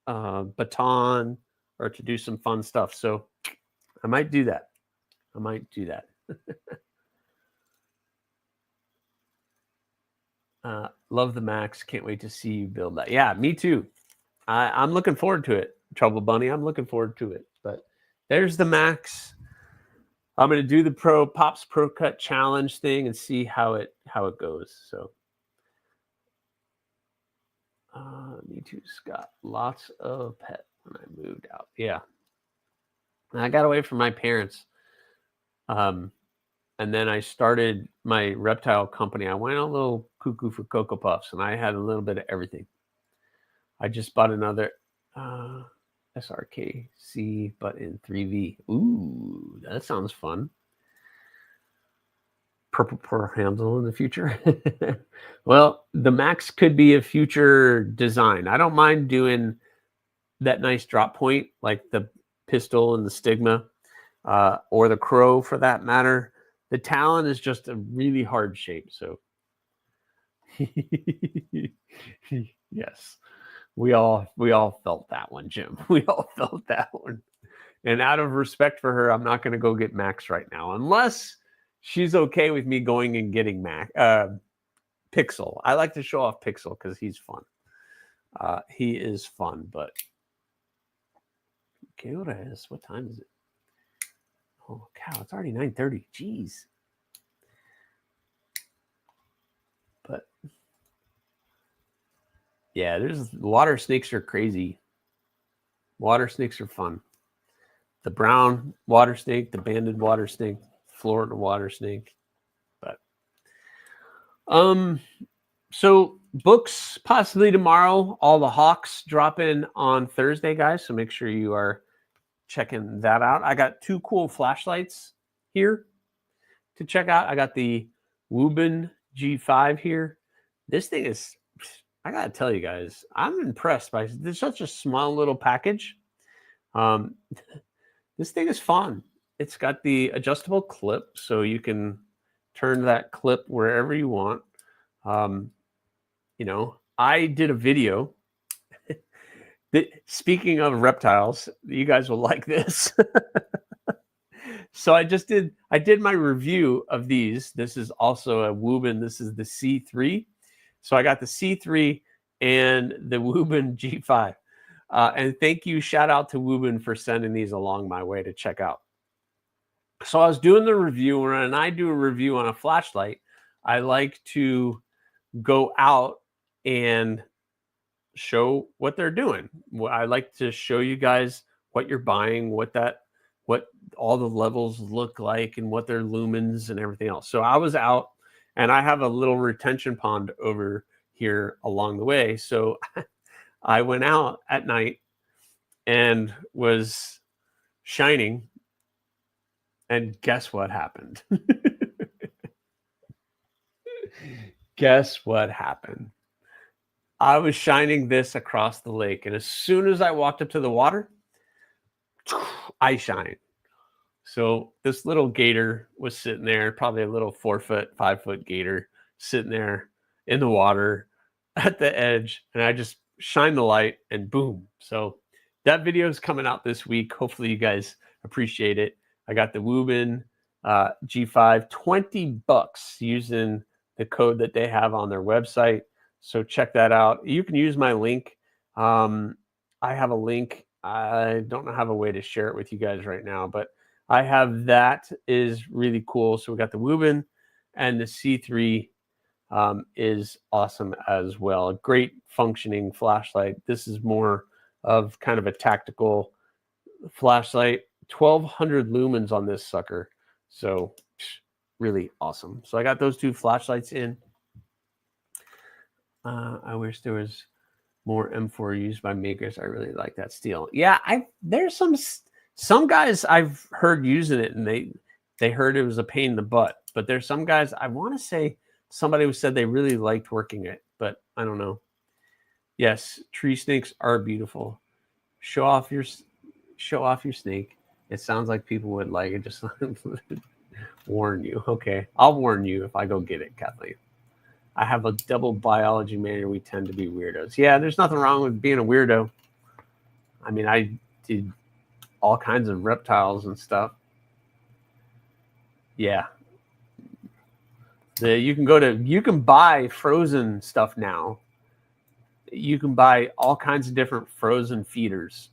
baton or to do some fun stuff. So I might do that. Love the Max. Can't wait to see you build that. Yeah, me too. I'm looking forward to it. Trouble Bunny, I'm looking forward to it. But there's the Max. I'm going to do the Pops Pro Cut Challenge thing and see how it goes. So me too, Scott. Lots of pet when I moved out. Yeah. And I got away from my parents. And then I started my reptile company. I went a little cuckoo for Cocoa Puffs, and I had a little bit of everything. I just bought another SRKC, but in 3V. Ooh, that sounds fun. Purple pearl handle in the future. Well, the Max could be a future design. I don't mind doing that nice drop point, like the pistol and the stigma, or the crow for that matter. The Talon is just a really hard shape. So yes, we all felt that one, Jim. We all felt that one. And out of respect for her, I'm not going to go get Max right now, unless she's okay with me going and getting Pixel. I like to show off Pixel because he's fun. He is fun, but okay, what time is it? Oh cow, it's already 9:30. Jeez. But yeah, there's water snakes are crazy. Water snakes are fun. The brown water snake, the banded water snake, Florida water snake. But so books possibly tomorrow. All the Hawks drop in on Thursday, guys. So make sure you are checking that out. I got 2 cool flashlights here to check out. I got the Wubin G5 here. This thing is, I gotta tell you guys, I'm impressed by this. Such a small little package. This thing is fun. It's got the adjustable clip, so you can turn that clip wherever you want. You know, I did a video. Speaking of reptiles, you guys will like this. So I did my review of these. This is also a Wubin. This is the C3. So I got the C3 and the Wubin G5. And thank you, shout out to Wubin for sending these along my way to check out. So I was doing the review, and I do a review on a flashlight. I like to go out and show what they're doing. I like to show you guys what you're buying, what all the levels look like, and what their lumens and everything else. So I was out, and I have a little retention pond over here along the way. So I went out at night and was shining, and guess what happened? Guess what happened? I was shining this across the lake, and as soon as I walked up to the water, I shined. So this little gator was sitting there, probably a little 4-foot, 5-foot gator sitting there in the water at the edge, and I just shined the light, and boom. So that video is coming out this week. Hopefully you guys appreciate it. I got the Wubin G5, $20 using the code that they have on their website. So check that out. You can use my link. I have a link. I don't have a way to share it with you guys right now, but I have that. Is really cool. So we got the Wubin, and the C3 is awesome as well. A great functioning flashlight. This is more of kind of a tactical flashlight. 1200 lumens on this sucker. So really awesome. So I got those two flashlights in. I wish there was more M4 used by makers. I really like that steel. Yeah, there's some guys I've heard using it and they heard it was a pain in the butt. But there's some guys, I want to say somebody who said they really liked working it, but I don't know. Yes, tree snakes are beautiful. Show off your snake. It sounds like people would like it. Just warn you. Okay, I'll warn you if I go get it, Kathleen. I have a double biology major. We tend to be weirdos. Yeah, there's nothing wrong with being a weirdo. I mean, I did all kinds of reptiles and stuff. Yeah. You can buy frozen stuff now. You can buy all kinds of different frozen feeders.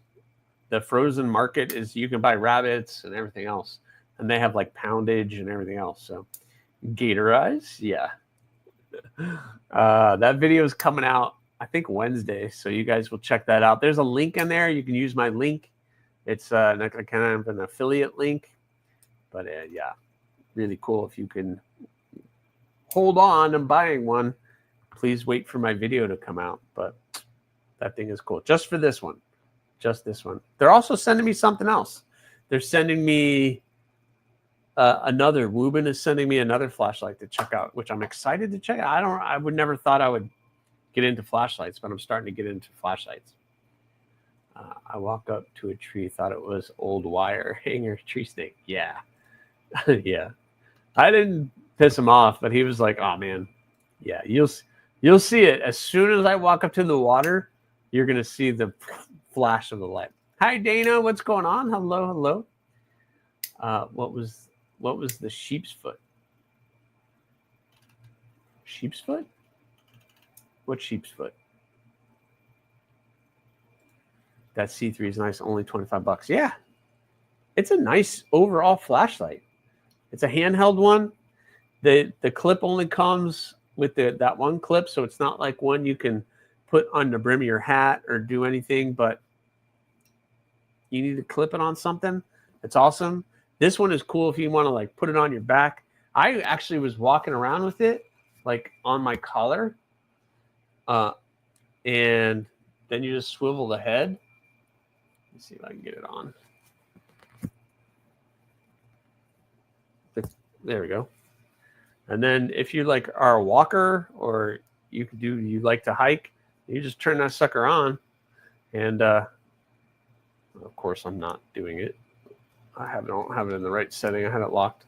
The frozen market is, you can buy rabbits and everything else. And they have like poundage and everything else. So gator eyes, yeah. That video is coming out, I think, Wednesday. So you guys will check that out. There's a link in there. You can use my link. It's kind of an affiliate link. But yeah, really cool. If you can hold on, I'm buying one. Please wait for my video to come out. But that thing is cool. Just for this one. Just this one. They're also sending me something else. They're sending me another. Wubin is sending me another flashlight to check out, which I'm excited to check out. I would never thought I would get into flashlights, but I'm starting to get into flashlights. I walked up to a tree, thought it was old wire hanger tree snake. Yeah. Yeah. I didn't piss him off, but he was like, oh man. Yeah, you'll see it. As soon as I walk up to the water, you're going to see the flash of the light. Hi, Dana. What's going on? Hello, hello. What was the sheep's foot? Sheep's foot? What sheep's foot? That C3 is nice. Only 25 bucks. Yeah. It's a nice overall flashlight. It's a handheld one. The clip only comes with that one clip, so it's not like one you can put on the brim of your hat or do anything, but you need to clip it on something. It's awesome. This one is cool if you want to like put it on your back. I actually was walking around with it like on my collar, and then you just swivel the head. Let's see if I can get it on. There we go. And then if you like are a walker or you like to hike, you just turn that sucker on. And of course I'm not doing it. I don't have it in the right setting. I had it locked.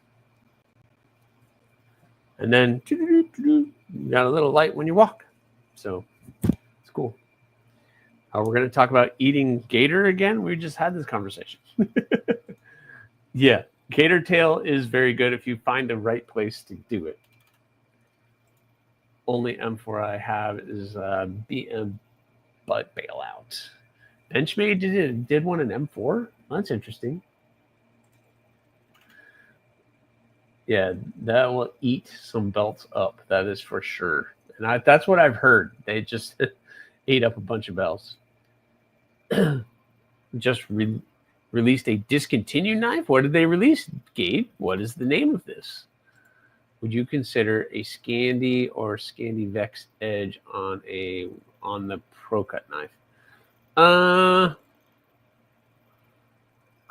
And then you got a little light when you walk. So it's cool. We're going to talk about eating gator again. We just had this conversation. Yeah. Gator tail is very good if you find the right place to do it. Only M4 I have is BM butt bailout. Benchmade did one in M4? Well, that's interesting. Yeah, that will eat some belts up. That is for sure. And that's what I've heard. They just ate up a bunch of belts. Just released a discontinued knife. What did they release, Gabe? What is the name of this? Would you consider a Scandi or Scandi Vex edge on the Pro Cut knife?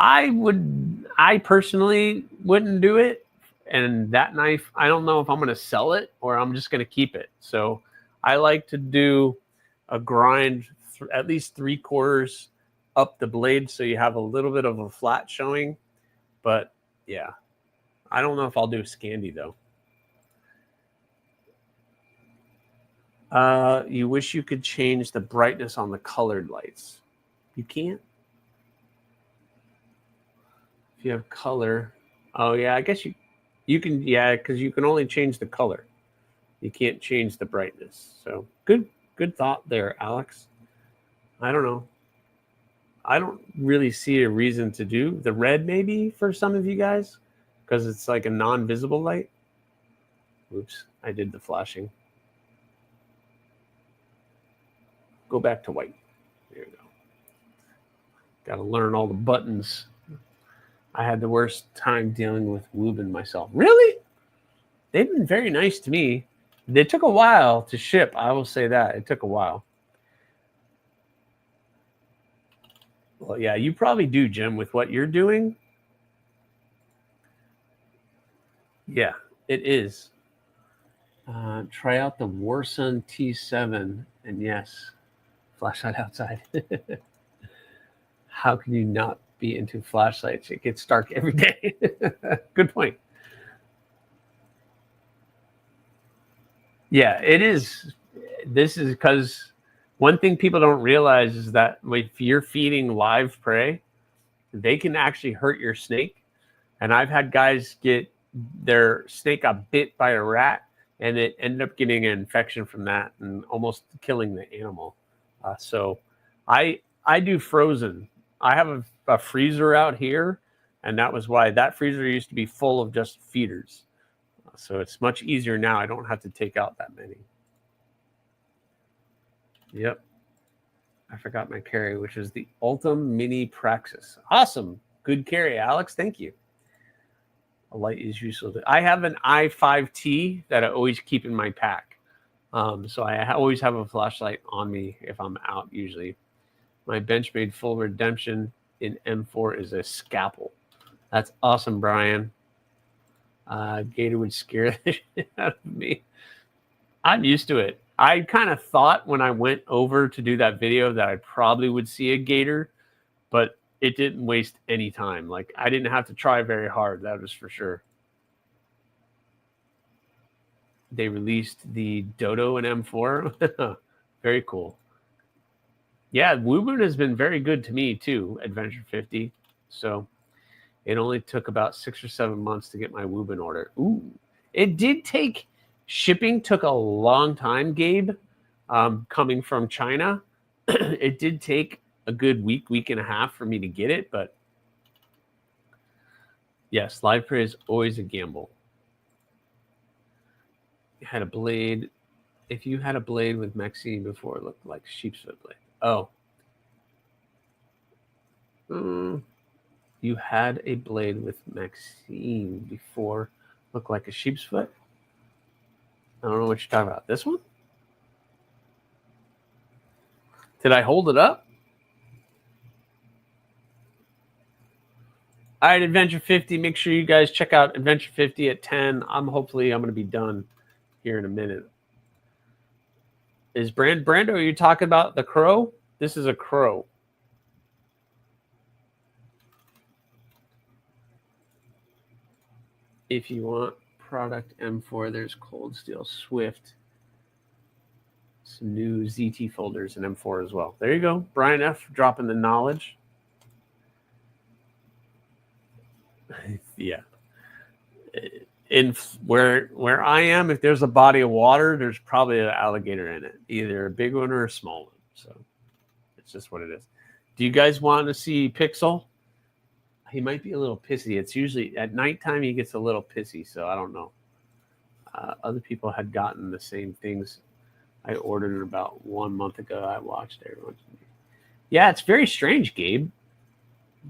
I personally wouldn't do it. And that knife, I don't know if I'm going to sell it or I'm just going to keep it. So I like to do a grind at least 3/4 up the blade so you have a little bit of a flat showing. But yeah, I don't know if I'll do Scandi though. You wish you could change the brightness on the colored lights. You can't? If you have color. Oh yeah, I guess you can, yeah, because you can only change the color. You can't change the brightness. So good thought there, Alex. I don't know. I don't really see a reason to do the red maybe for some of you guys because it's like a non-visible light. Oops, I did the flashing. Go back to white. There you go. Got to learn all the buttons. I had the worst time dealing with Woobin myself. Really? They've been very nice to me. They took a while to ship. I will say that. It took a while. Well, yeah, you probably do, Jim, with what you're doing. Yeah, it is. Try out the Warsun T7. And yes, flashlight outside. How can you not be into flashlights? It gets dark every day. Good point. Yeah, it is. This is because one thing people don't realize is that if you're feeding live prey, they can actually hurt your snake. And I've had guys get their snake got bit by a rat, and it ended up getting an infection from that and almost killing the animal. So I do frozen. I have a freezer out here, and that was why that freezer used to be full of just feeders. So it's much easier now. I don't have to take out that many. Yep. I forgot my carry, which is the Ultim Mini Praxis. Awesome. Good carry, Alex. Thank you. A light is useful. I have an i5T that I always keep in my pack. So I always have a flashlight on me if I'm out usually. My Benchmade full redemption in M4 is a scalpel. That's awesome, Brian. Gator would scare the shit out of me. I'm used to it. I kind of thought when I went over to do that video that I probably would see a gator, but it didn't waste any time. Like, I didn't have to try very hard. That was for sure. They released the Dodo in M4. Very cool. Yeah, Woobin has been very good to me too, Adventure 50. So it only took about 6 or 7 months to get my Woobin order. Ooh, it did take, shipping took a long time, Gabe, coming from China. It did take a good week and a half for me to get it, but yes, live prey is always a gamble. You had a blade. If you had a blade with Maxine before, it looked like sheepsfoot blade. Oh. You had a blade with Maxine before, looked like a sheep's foot? I don't know what you're talking about. This one? Did I hold it up? All right, Adventure 50. Make sure you guys check out Adventure 50 at 10. Hopefully I'm going to be done here in a minute. Is Brando, are you talking about the crow? This is a crow. If you want product M4, there's Cold Steel Swift. Some new ZT folders in M4 as well. There you go. Brian F. dropping the knowledge. Yeah. In where I am, if there's a body of water, there's probably an alligator in it, either a big one or a small one. So it's just what it is. Do you guys want to see Pixel? He might be a little pissy. It's usually at nighttime he gets a little pissy, so I don't know. Other people had gotten the same things. I ordered it about 1 month ago. I watched everyone. Yeah, it's very strange, Gabe.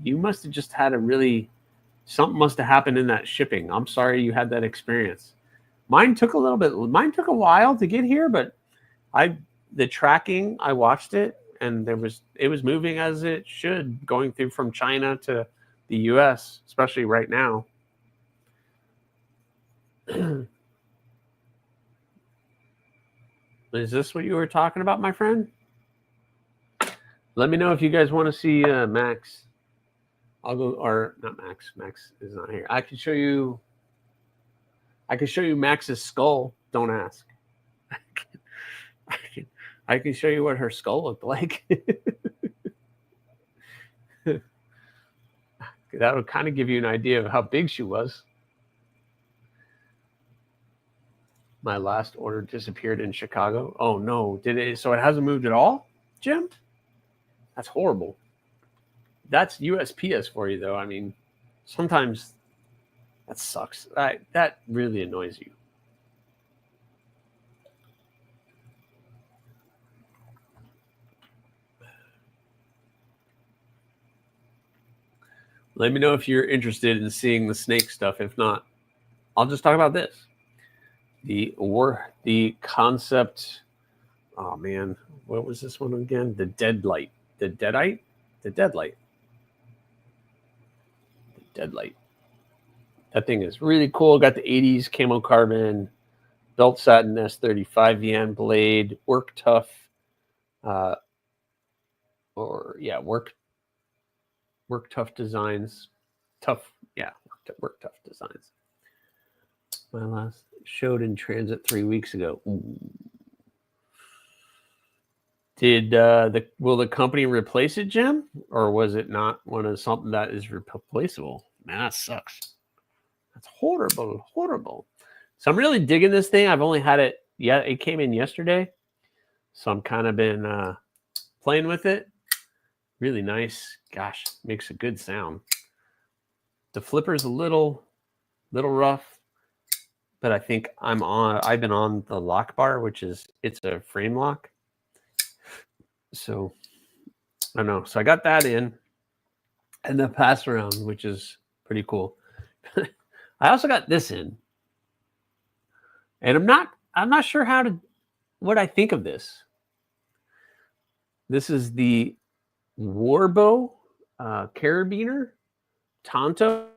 You must have just had something must have happened in that shipping. I'm sorry you had that experience. Mine took a a while to get here, but the tracking, I watched it, and it was moving as it should, going through from China to the US, especially right now. Is this what you were talking about, my friend? Let me know if you guys want to see Max. I'll go, or not Max. Max is not here. I can show you Max's skull. Don't ask. I can show you what her skull looked like. That would kind of give you an idea of how big she was. My last order disappeared in Chicago. Oh no, did it? So it hasn't moved at all, Jim? That's horrible. That's USPS for you, though. I mean, sometimes that sucks. That really annoys you. Let me know if you're interested in seeing the snake stuff. If not, I'll just talk about this. The concept. Oh man, what was this one again? The Deadlight. The Deadite? The Deadlight. The Deadlight. That thing is really cool. Got the 80s camo carbon, belt satin S35 VN blade, work tough. Work tough designs. Work tough designs. My last showed in transit 3 weeks ago. Ooh. Will the company replace it, Jim, or was it not one of something that is replaceable? Man, that sucks. That's horrible. So I'm really digging this thing. I've only had it. Yeah, it came in yesterday, so I'm kind of been playing with it. Really nice. Gosh, makes a good sound. The flipper's a little rough, but I think I've been on the lock bar, which is it's a frame lock. So I don't know. So I got that in, and the pass around, which is pretty cool. I also got this in, and I'm not sure what I think of this. This is the Warbow carabiner Tonto.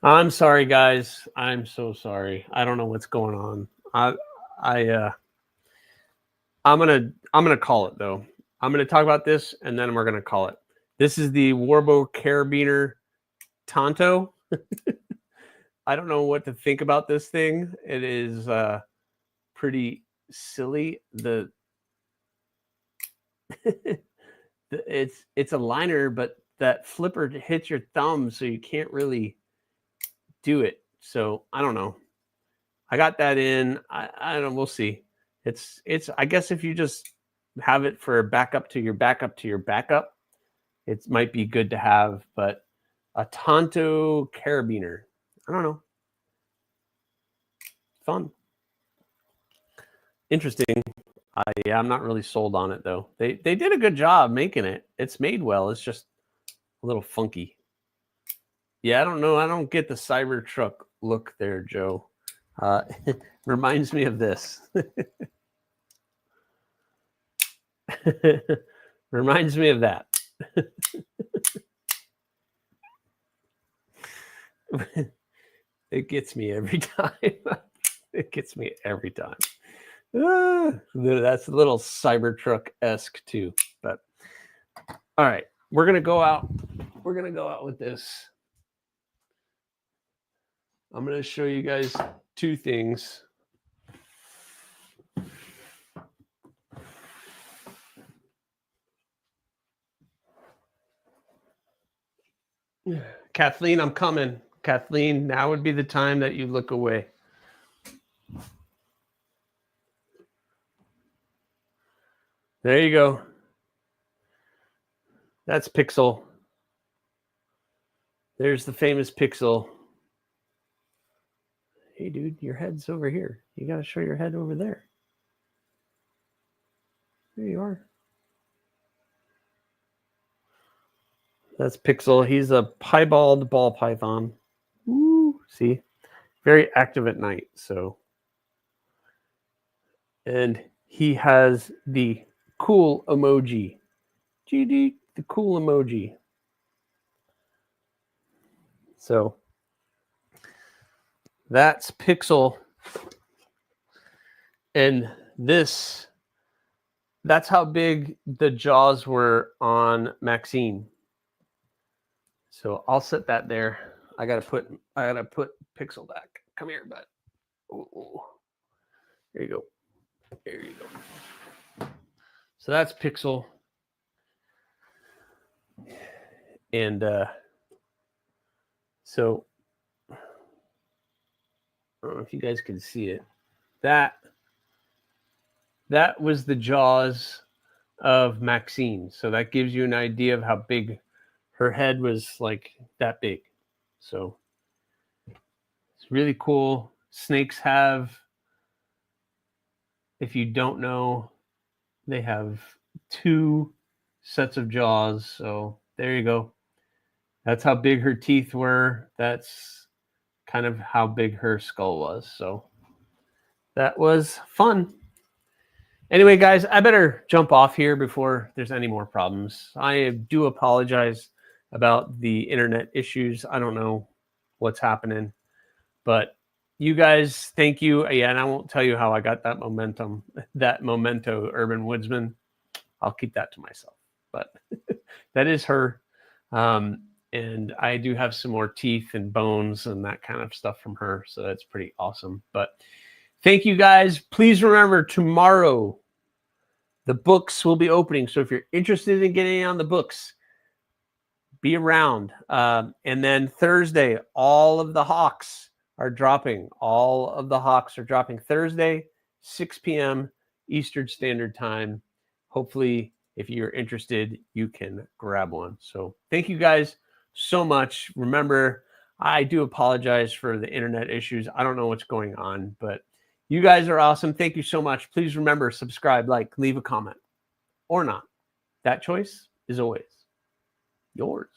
I'm sorry, guys. I'm so sorry. I don't know what's going on. I'm gonna call it though. I'm gonna talk about this and then we're gonna call it. This is the Warbow carabiner Tonto. I don't know what to think about this thing. It is pretty silly. It's a liner, but that flipper hits your thumb, so you can't really do it. So I don't know. I got that in. I don't know. We'll see. It's I guess if you just have it for backup to your backup to your backup, it might be good to have. But a Tonto carabiner, I don't know. Fun. Interesting. Yeah, I'm not really sold on it though. They did a good job making it. It's made well. It's just a little funky. Yeah, I don't know. I don't get the Cybertruck look there, Joe. Reminds me of this. Reminds me of that. It gets me every time. It gets me every time. That's a little Cybertruck-esque too. But all right, we're gonna go out. We're gonna go out with this. I'm gonna show you guys two things. Kathleen, I'm coming. Kathleen, now would be the time that you look away. There you go. That's Pixel. There's the famous Pixel. Hey, dude, your head's over here. You got to show your head over there. There you are. That's Pixel. He's a piebald ball python. Ooh, see? Very active at night, so. And he has the cool emoji. GD, the cool emoji. So that's Pixel. And this, that's how big the jaws were on Maxine. So I'll set that there. I gotta put Pixel back. Come here, bud. Ooh. There you go. There you go. So that's Pixel. And so I don't know if you guys can see it. That was the jaws of Maxine. So that gives you an idea of how big her head was, like that big. So it's really cool. Snakes have, if you don't know, they have 2 sets of jaws. So there you go. That's how big her teeth were. That's kind of how big her skull was. So that was fun. Anyway, guys, I better jump off here before there's any more problems. I do apologize about the internet issues. I don't know what's happening, but you guys, thank you. Yeah, and I won't tell you how I got that memento Urban Woodsman. I'll keep that to myself, but that is her. And I do have some more teeth and bones and that kind of stuff from her. So that's pretty awesome. But thank you guys. Please remember, tomorrow, the books will be opening. So if you're interested in getting on the books, be around. And then Thursday, all of the Hawks are dropping. All of the Hawks are dropping Thursday, 6 p.m. Eastern Standard Time. Hopefully, if you're interested, you can grab one. So thank you guys so much. Remember, I do apologize for the internet issues. I don't know what's going on, but you guys are awesome. Thank you so much. Please remember, subscribe, like, leave a comment, or not. That choice is always yours.